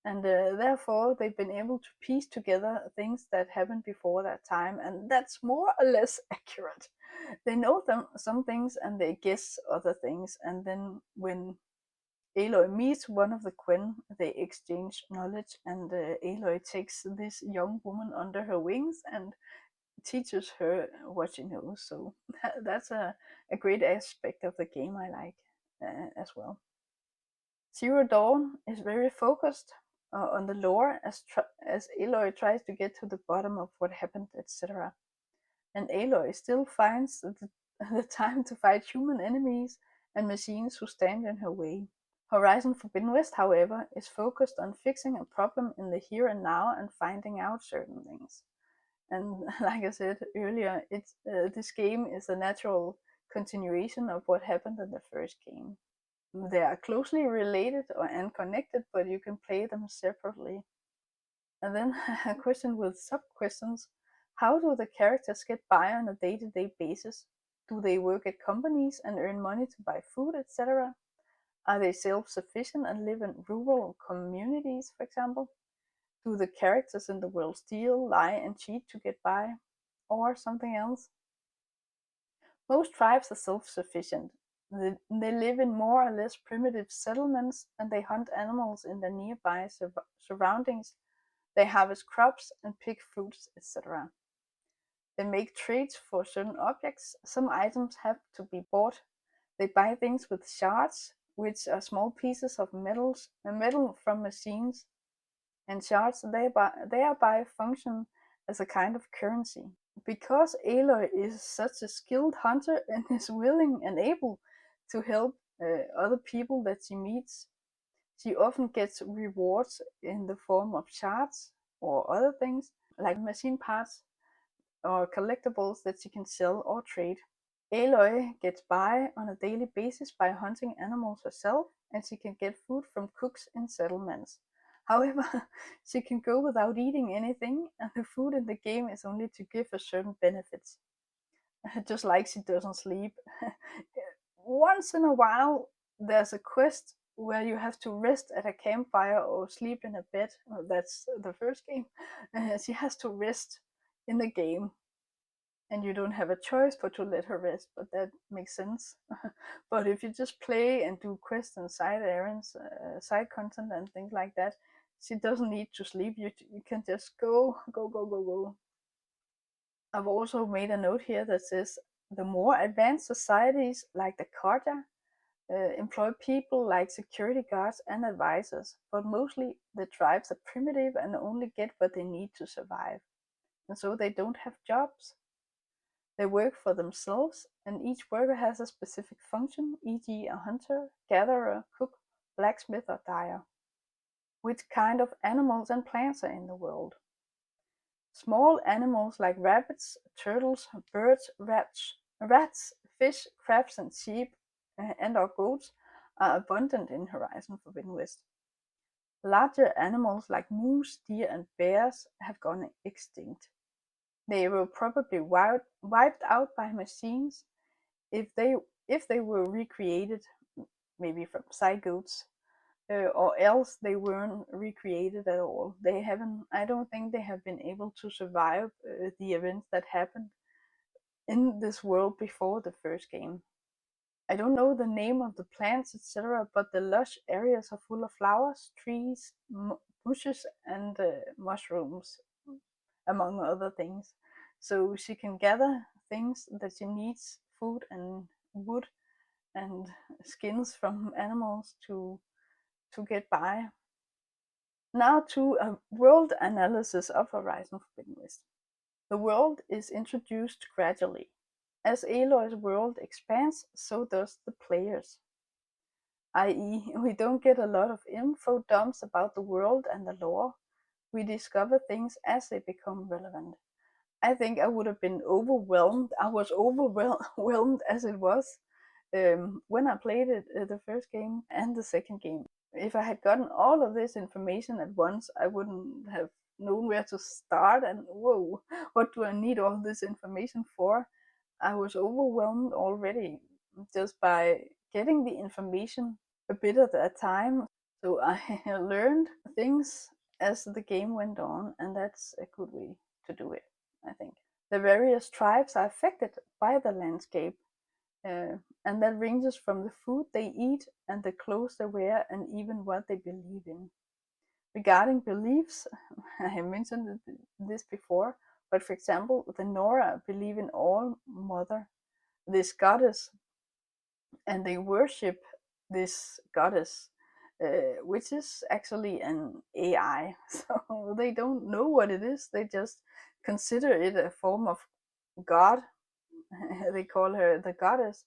and therefore they've been able to piece together things that happened before that time, and that's more or less accurate. They know some things and they guess other things, and then when Aloy meets one of the Quinn, they exchange knowledge, and Aloy takes this young woman under her wings and teaches her what she knows. So that's a great aspect of the game I like as well. Zero Dawn is very focused on the lore, as Aloy tries to get to the bottom of what happened, etc. And Aloy still finds the time to fight human enemies and machines who stand in her way. Horizon Forbidden West, however, is focused on fixing a problem in the here and now and finding out certain things. And like I said earlier, this game is a natural continuation of what happened in the first game. They are closely related and connected, but you can play them separately. And then a question with sub-questions. How do the characters get by on a day-to-day basis? Do they work at companies and earn money to buy food, etc.? Are they self-sufficient and live in rural communities, for example? Do the characters in the world steal, lie, and cheat to get by? Or something else? Most tribes are self-sufficient. They live in more or less primitive settlements, and they hunt animals in their nearby surroundings. They harvest crops and pick fruits, etc. They make trades for certain objects. Some items have to be bought. They buy things with shards, which are small pieces of metal from machines, and shards thereby function as a kind of currency. Because Aloy is such a skilled hunter and is willing and able to help other people that she meets, she often gets rewards in the form of shards or other things like machine parts or collectibles that she can sell or trade. Aloy gets by on a daily basis by hunting animals herself, and she can get food from cooks in settlements. However, she can go without eating anything, and the food in the game is only to give her certain benefits. Just like she doesn't sleep. Once in a while, there's a quest where you have to rest at a campfire or sleep in a bed. Well, that's the first game. She has to rest in the game, and you don't have a choice but to let her rest, but that makes sense. But if you just play and do quests and side errands, side content and things like that, she doesn't need to sleep. You can just go, go, go, go, go. I've also made a note here that says the more advanced societies like the Karja employ people like security guards and advisors, but mostly the tribes are primitive and only get what they need to survive. And so they don't have jobs. They work for themselves, and each worker has a specific function, e.g., a hunter, gatherer, cook, blacksmith, or dyer. Which kind of animals and plants are in the world? Small animals like rabbits, turtles, birds, rats, fish, crabs, and sheep, and/or goats are abundant in Horizon Forbidden West. Larger animals like moose, deer, and bears have gone extinct. They were probably wiped out by machines if they were recreated, maybe from zygotes, or else they weren't recreated at all. They haven't. I don't think they have been able to survive the events that happened in this world before the first game. I don't know the name of the plants, etc., but the lush areas are full of flowers, trees, bushes, and mushrooms, among other things. So she can gather things that she needs, food and wood and skins from animals to get by. Now to a world analysis of Horizon Forbidden West. The world is introduced gradually. As Aloy's world expands, so does the players. I.e., we don't get a lot of info dumps about the world and the lore. We discover things as they become relevant. I think I would have been overwhelmed. I was overwhelmed as it was when I played it, the first game and the second game. If I had gotten all of this information at once, I wouldn't have known where to start and whoa, what do I need all this information for? I was overwhelmed already just by getting the information a bit at a time. So I learned things as the game went on, and that's a good way to do it, I think. The various tribes are affected by the landscape, and that ranges from the food they eat and the clothes they wear and even what they believe in. Regarding beliefs, I have mentioned this before, but for example, the Nora believe in All Mother, this goddess, and they worship this goddess, which is actually an AI. So they don't know what it is, they just consider it a form of God. They call her the goddess,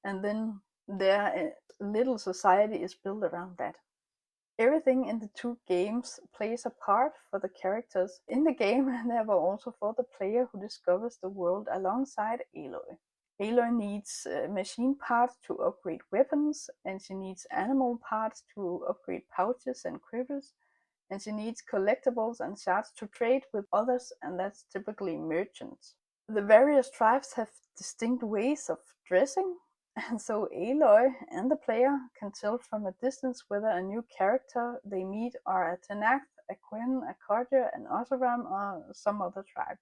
and then their little society is built around that. Everything in the two games plays a part for the characters in the game, and therefore also for the player who discovers the world alongside Aloy. Aloy needs machine parts to upgrade weapons, and she needs animal parts to upgrade pouches and quivers, and she needs collectibles and shards to trade with others, and that's typically merchants. The various tribes have distinct ways of dressing, and so Aloy and the player can tell from a distance whether a new character they meet are a Tenakth, a Quen, a Karja, an Oseram, or some other tribe.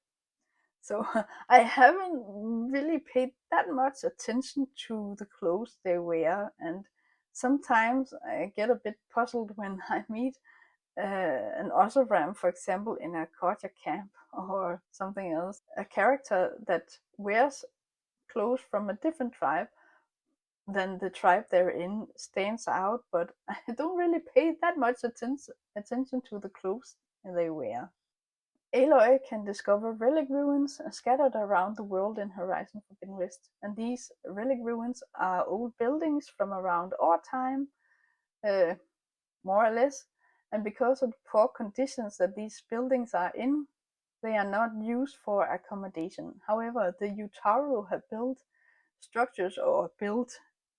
So I haven't really paid that much attention to the clothes they wear, and sometimes I get a bit puzzled when I meet an Oseram, for example, in a Karja camp or something else. A character that wears clothes from a different tribe than the tribe they're in stands out, but I don't really pay that much attention to the clothes they wear. Aloy can discover relic ruins scattered around the world in Horizon Forbidden West, and these relic ruins are old buildings from around our time, more or less, and because of the poor conditions that these buildings are in, they are not used for accommodation. However, the Utaru have built structures or built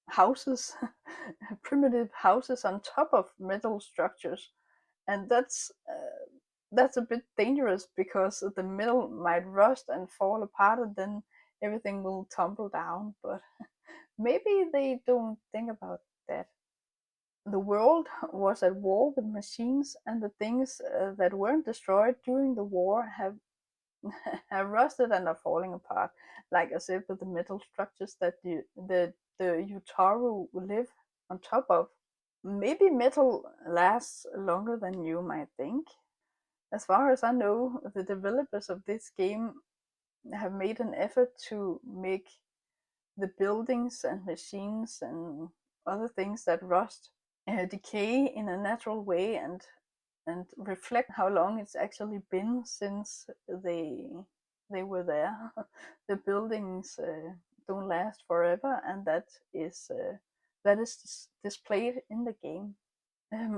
houses, primitive houses on top of metal structures, and that's a bit dangerous because the middle might rust and fall apart, and then everything will tumble down. But maybe they don't think about that. The world was at war with machines, and the things that weren't destroyed during the war have have rusted and are falling apart, like I said, with the metal structures that the Utaru live on top of. Maybe metal lasts longer than you might think. As far as I know, the developers of this game have made an effort to make the buildings and machines and other things that rust decay in a natural way, and reflect how long it's actually been since they were there. The buildings don't last forever, and that is displayed in the game.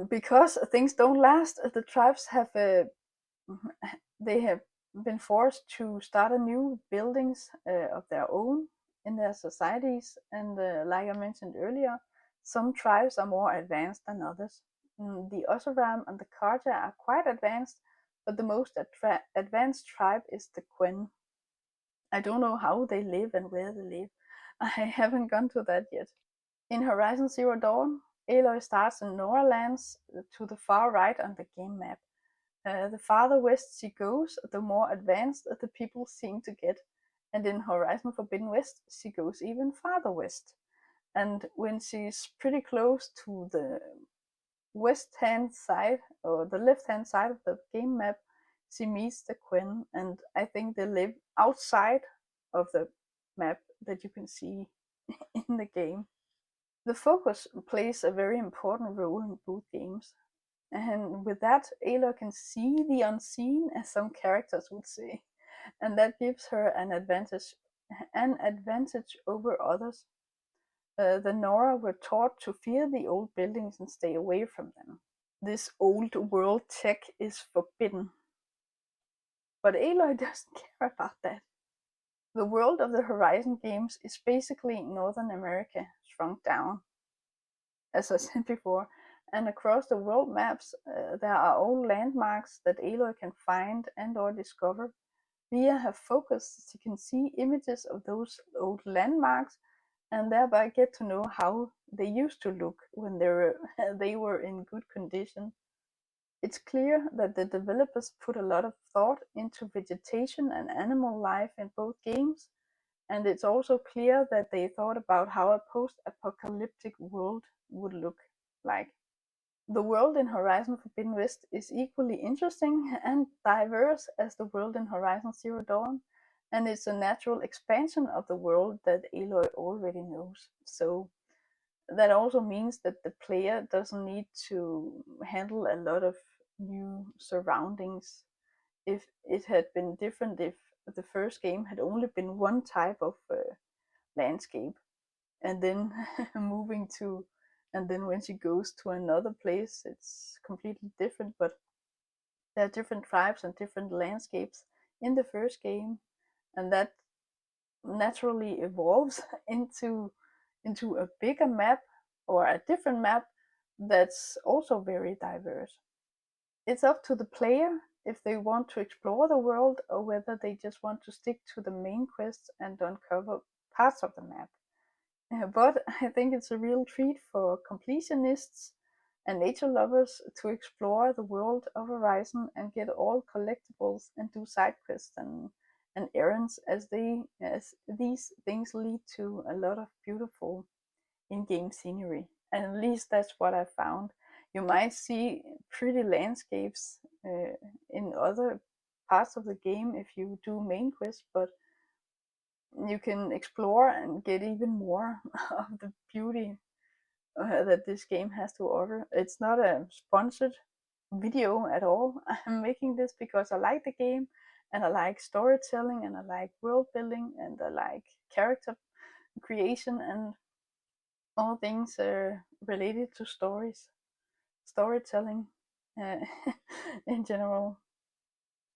Because things don't last, the tribes have they have been forced to start a new buildings of their own in their societies, and like I mentioned earlier, some tribes are more advanced than others. The Oseram and the Karja are quite advanced, but the most advanced tribe is the Quen. I don't know how they live and where they live. I haven't gone to that yet. In Horizon Zero Dawn, Aloy starts in Nora Lands to the far right on the game map. The farther west she goes, the more advanced the people seem to get. And in Horizon Forbidden West, she goes even farther west. And when she's pretty close to the west hand side or the left hand side of the game map, she meets the Quen, and I think they live outside of the map that you can see in the game. The focus plays a very important role in both games. And with that, Aloy can see the unseen, as some characters would say, and that gives her an advantage over others. The Nora were taught to fear the old buildings and stay away from them. This old world tech is forbidden. But Aloy doesn't care about that. The world of the Horizon games is basically Northern America shrunk down, as I said before, and across the world maps there are old landmarks that Aloy can find and or discover. Via her focus, she can see images of those old landmarks and thereby get to know how they used to look when they were in good condition. It's clear that the developers put a lot of thought into vegetation and animal life in both games, and it's also clear that they thought about how a post-apocalyptic world would look like. The world in Horizon Forbidden West is equally interesting and diverse as the world in Horizon Zero Dawn, and it's a natural expansion of the world that Aloy already knows. So that also means that the player doesn't need to handle a lot of new surroundings. If it had been different, if the first game had only been one type of landscape, and then moving to, and then when she goes to another place, it's completely different. But there are different tribes and different landscapes in the first game, and that naturally evolves into a bigger map or a different map that's also very diverse. It's up to the player if they want to explore the world or whether they just want to stick to the main quests and uncover parts of the map. But I think it's a real treat for completionists and nature lovers to explore the world of Horizon and get all collectibles and do side quests and errands, as these things lead to a lot of beautiful in-game scenery. And at least that's what I found. You might see pretty landscapes in other parts of the game if you do main quests, but you can explore and get even more of the beauty that this game has to offer. It's not a sponsored video at all. I'm making this because I like the game, and I like storytelling, and I like world building, and I like character creation, and all things related to storytelling uh, in general.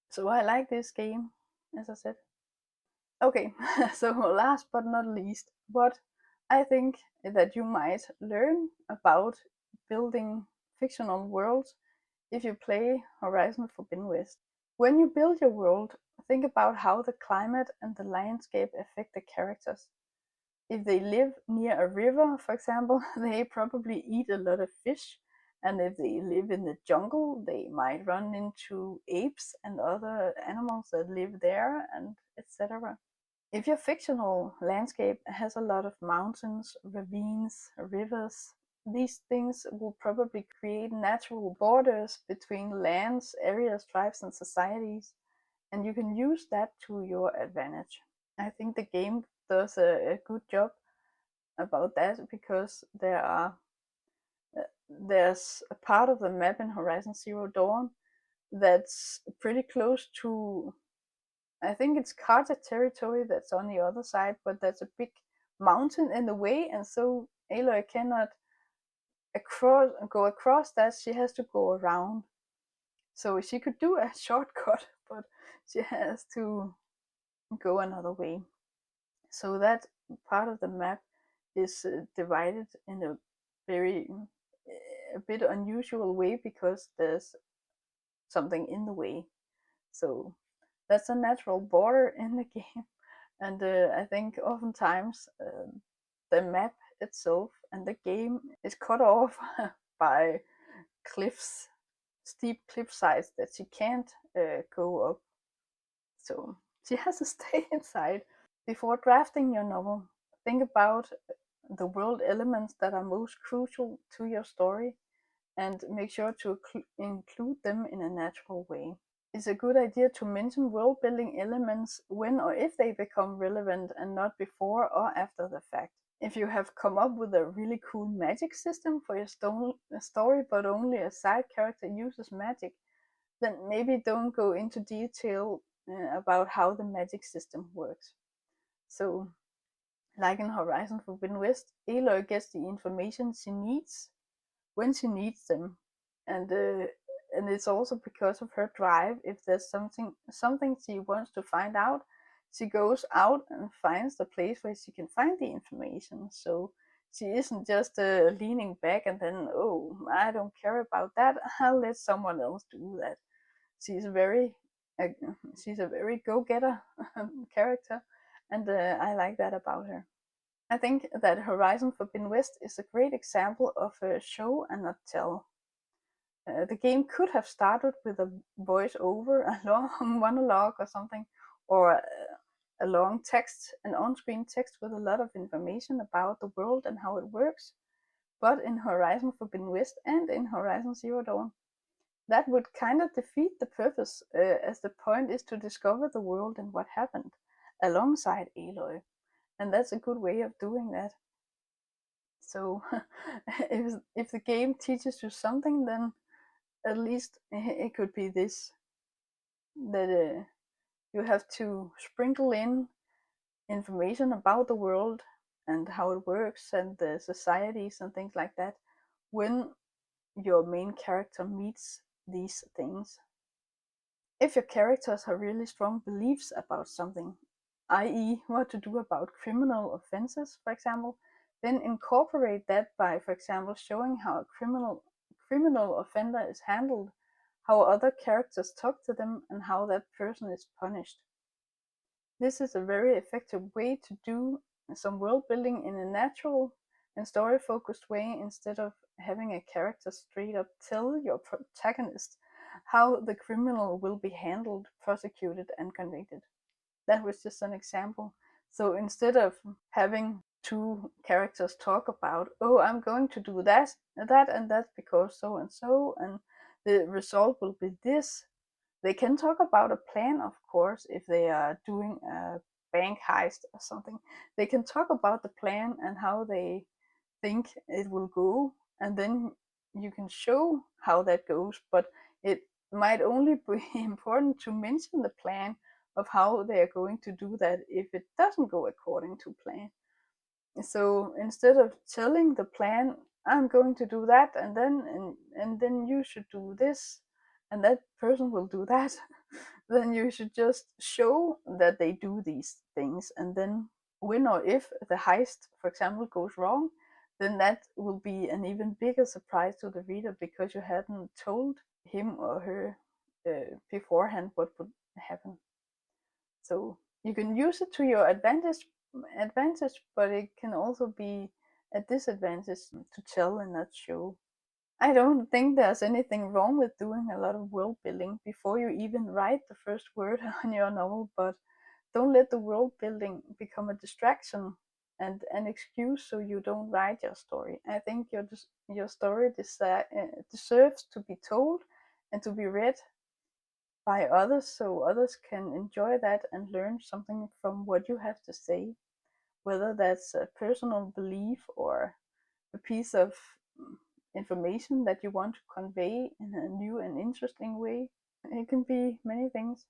So I like this game, as I said. Okay, so last but not least, what I think that you might learn about building fictional worlds if you play Horizon Forbidden West. When you build your world, think about how the climate and the landscape affect the characters. If they live near a river, for example, they probably eat a lot of fish. And if they live in the jungle, they might run into apes and other animals that live there, and etc. If your fictional landscape has a lot of mountains, ravines, rivers, these things will probably create natural borders between lands, areas, tribes, and societies, and you can use that to your advantage. I think the game does a good job about that because there's a part of the map in Horizon Zero Dawn that's pretty close to, I think it's Carter territory that's on the other side, but there's a big mountain in the way, and so Aloy cannot go across that. She has to go around. So she could do a shortcut, but she has to go another way. So that part of the map is divided in a a bit unusual way because there's something in the way. So that's a natural border in the game, and I think oftentimes the map itself and the game is cut off by cliffs, steep cliff sides that she can't go up. So she has to stay inside. Before drafting your novel, think about the world elements that are most crucial to your story and make sure to include them in a natural way. It's a good idea to mention world building elements when or if they become relevant and not before or after the fact. If you have come up with a really cool magic system for your story but only a side character uses magic, then maybe don't go into detail about how the magic system works. So, like in Horizon Forbidden West, Aloy gets the information she needs when she needs them, and it's also because of her drive. If there's something she wants to find out, she goes out and finds the place where she can find the information. So she isn't just leaning back and then, oh, I don't care about that, I'll let someone else do that. She's very uh, she's a very go-getter character, and I like that about her. I think that Horizon Forbidden West is a great example of a show and not tell. The game could have started with a voice-over, a long monologue or something, or a long text, an on-screen text with a lot of information about the world and how it works. But in Horizon Forbidden West and in Horizon Zero Dawn, that would kind of defeat the purpose, as the point is to discover the world and what happened alongside Aloy. And that's a good way of doing that. So if the game teaches you something, then at least it could be this, that you have to sprinkle in information about the world and how it works and the societies and things like that when your main character meets these things. If your characters have really strong beliefs about something, i.e., what to do about criminal offenses, for example, then incorporate that by, for example, showing how a criminal offender is handled, how other characters talk to them, and how that person is punished. This is a very effective way to do some world building in a natural and story focused way instead of having a character straight up tell your protagonist how the criminal will be handled, prosecuted, and convicted. That was just an example. So instead of having two characters talk about, oh, I'm going to do that, and that because so, and the result will be this. They can talk about a plan, of course, if they are doing a bank heist or something. They can talk about the plan and how they think it will go, and then you can show how that goes, but it might only be important to mention the plan of how they are going to do that if it doesn't go according to plan. So instead of telling the plan, I'm going to do that, and then you should do this, and that person will do that, then you should just show that they do these things, and then when or if the heist, for example, goes wrong, then that will be an even bigger surprise to the reader because you hadn't told him or her beforehand what would happen. So you can use it to your advantage, but it can also be a disadvantage to tell and not show. I don't think there's anything wrong with doing a lot of world building before you even write the first word on your novel, but don't let the world building become a distraction and an excuse so you don't write your story. I think your story deserves to be told and to be read by others so others can enjoy that and learn something from what you have to say, whether that's a personal belief or a piece of information that you want to convey in a new and interesting way. It can be many things.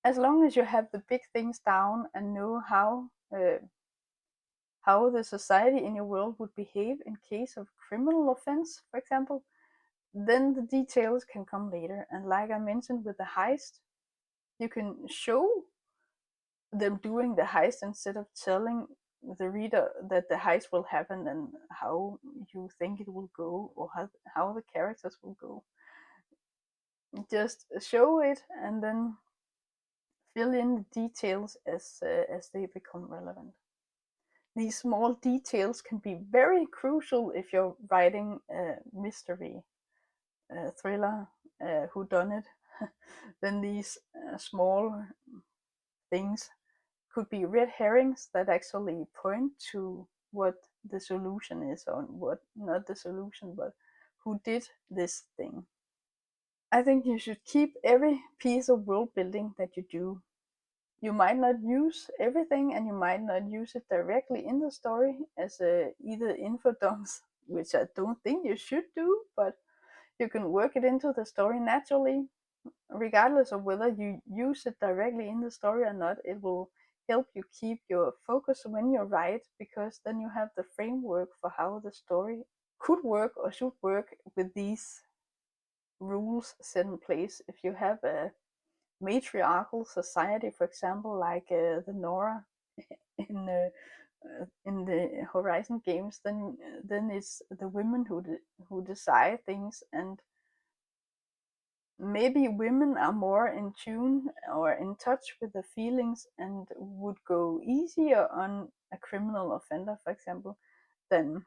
As long as you have the big things down and know how the society in your world would behave in case of criminal offense, for example, then the details can come later. And like I mentioned with the heist, you can show them doing the heist instead of telling the reader that the heist will happen and how you think it will go or how the characters will go. Just show it and then fill in the details as they become relevant. These small details can be very crucial if you're writing a mystery, a thriller, whodunit. Then these small things could be red herrings that actually point to what the solution is, or what, not the solution, but who did this thing. I think you should keep every piece of world building that you do. You might not use everything and you might not use it directly in the story as either info dumps, which I don't think you should do, but you can work it into the story naturally. Regardless of whether you use it directly in the story or not, it will help you keep your focus when you write, because then you have the framework for how the story could work or should work with these rules set in place. If you have a matriarchal society, for example, like the Nora in the Horizon games, then it's the women who decide things, and maybe women are more in tune or in touch with the feelings and would go easier on a criminal offender, for example, than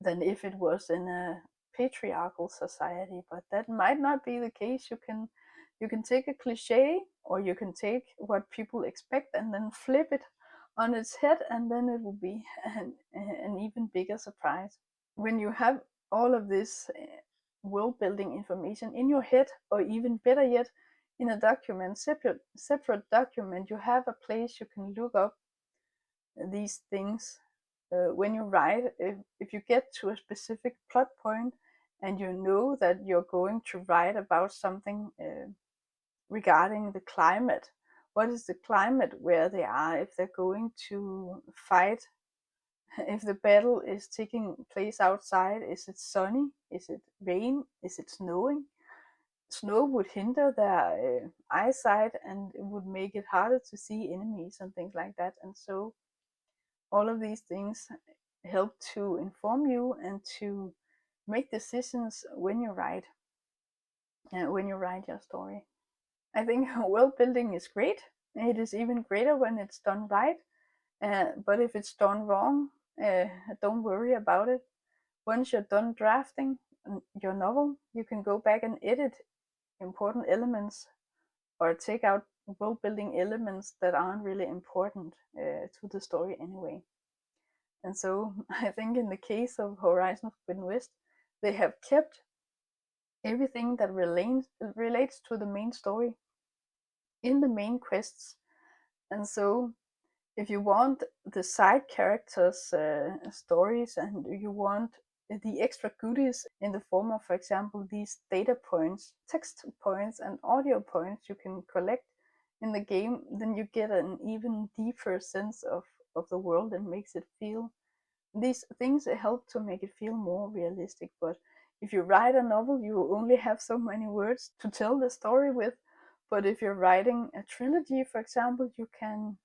if it was in a patriarchal society. But that might not be the case. You can take a cliche, or you can take what people expect and then flip it on its head, and then it will be an even bigger surprise. When you have all of this world building information in your head, or even better yet, in a document, separate document, you have a place you can look up these things when you write. If you get to a specific plot point and you know that you're going to write about something regarding the climate, what is the climate where they are, if they're going to fight, if the battle is taking place outside, is it sunny? Is it rain? Is it snowing? Snow would hinder their eyesight and it would make it harder to see enemies and things like that. And so all of these things help to inform you and to make decisions when you write your story. I think world building is great. It is even greater when it's done right. But if it's done wrong, don't worry about it. Once you're done drafting your novel, you can go back and edit important elements or take out world building elements that aren't really important to the story anyway. And so I think in the case of Horizon Forbidden West, they have kept everything that relates to the main story in the main quests. And so if you want the side characters' stories and you want the extra goodies in the form of, for example, these data points, text points, and audio points you can collect in the game, then you get an even deeper sense of the world and makes it feel. These things help to make it feel more realistic. But if you write a novel, you only have so many words to tell the story with. But if you're writing a trilogy, for example, you can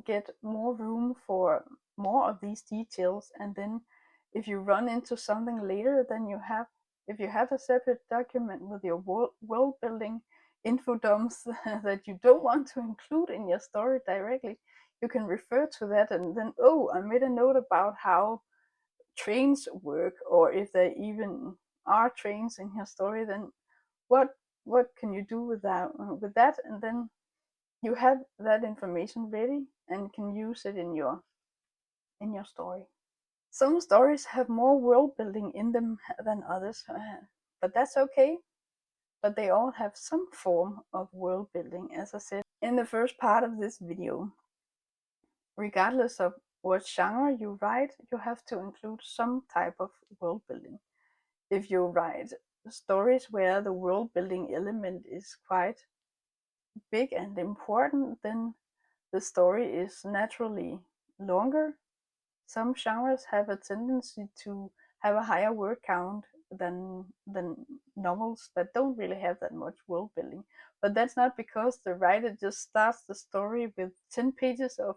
get more room for more of these details, and then if you run into something later, then you have If you have a separate document with your world building info dumps that you don't want to include in your story directly, you can refer to that and then, oh, I made a note about how trains work, or if there even are trains in your story, then what can you do with that, and then you have that information ready and can use it in your story. Some stories have more world building in them than others, but that's okay. But they all have some form of world building, as I said in the first part of this video. Regardless of what genre you write, you have to include some type of world building. If you write stories where the world building element is quite big and important, then the story is naturally longer. Some genres have a tendency to have a higher word count than novels that don't really have that much world building. But that's not because the writer just starts the story with 10 pages of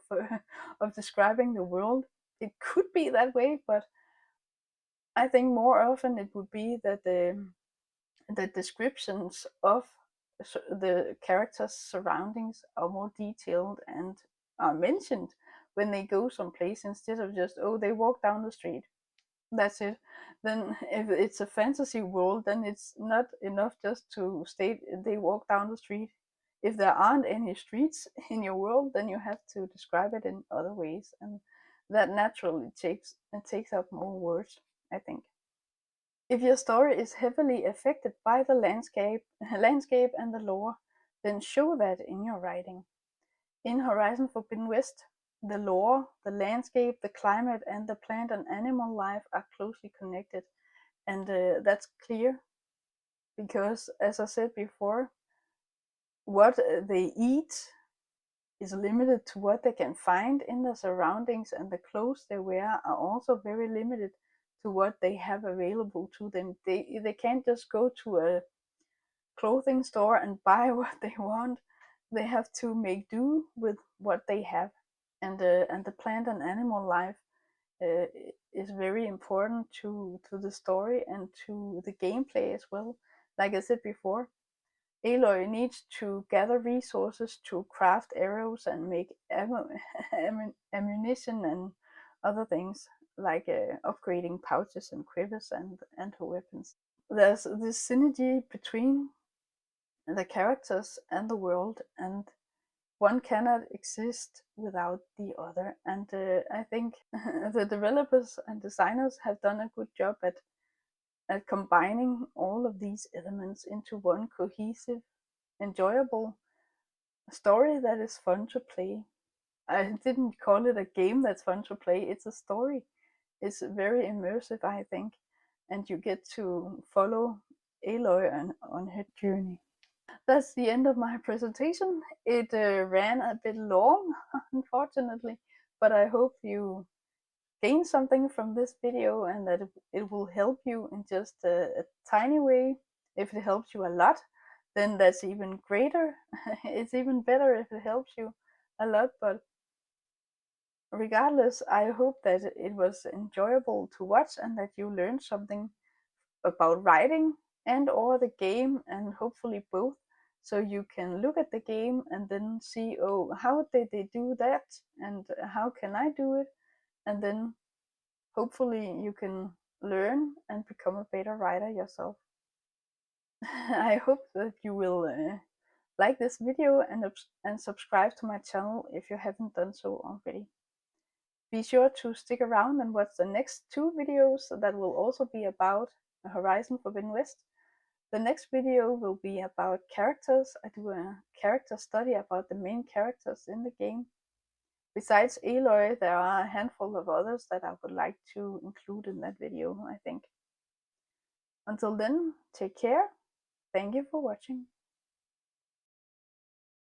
of describing the world. It could be that way, but I think more often it would be that the descriptions of the characters' surroundings are more detailed and are mentioned when they go someplace, instead of just, oh, they walk down the street. That's it. Then if it's a fantasy world, then it's not enough just to state they walk down the street. If there aren't any streets in your world, then you have to describe it in other ways, and that naturally takes up more words, I think. If your story is heavily affected by the landscape and the lore, then show that in your writing. In Horizon Forbidden West, the lore, the landscape, the climate, and the plant and animal life are closely connected, and that's clear because, as I said before, what they eat is limited to what they can find in the surroundings, and the clothes they wear are also very limited to what they have available to them. They can't just go to a clothing store and buy what they want. They have to make do with what they have, and the plant and animal life uh, is very important to the story and to the gameplay as well. Like I said before, Aloy needs to gather resources to craft arrows and make ammunition and other things, like upgrading pouches and quivers and her weapons. There's this synergy between the characters and the world, and one cannot exist without the other. And I think the developers and designers have done a good job at combining all of these elements into one cohesive, enjoyable story that is fun to play. I didn't call it a game that's fun to play, it's a story. It's very immersive, I think, and you get to follow Aloy on her journey. That's the end of my presentation. It ran a bit long, unfortunately, but I hope you gain something from this video and that it will help you in just a tiny way. If it helps you a lot, then that's even greater. It's even better if it helps you a lot, but regardless, I hope that it was enjoyable to watch and that you learned something about writing and or the game, and hopefully both, so you can look at the game and then see, oh, how did they do that and how can I do it, and then hopefully you can learn and become a better writer yourself. I hope that you will like this video and subscribe to my channel if you haven't done so already. Be sure to stick around and watch the next 2 videos that will also be about Horizon Forbidden West. The next video will be about characters. I do a character study about the main characters in the game. Besides Aloy, there are a handful of others that I would like to include in that video, I think. Until then, take care. Thank you for watching.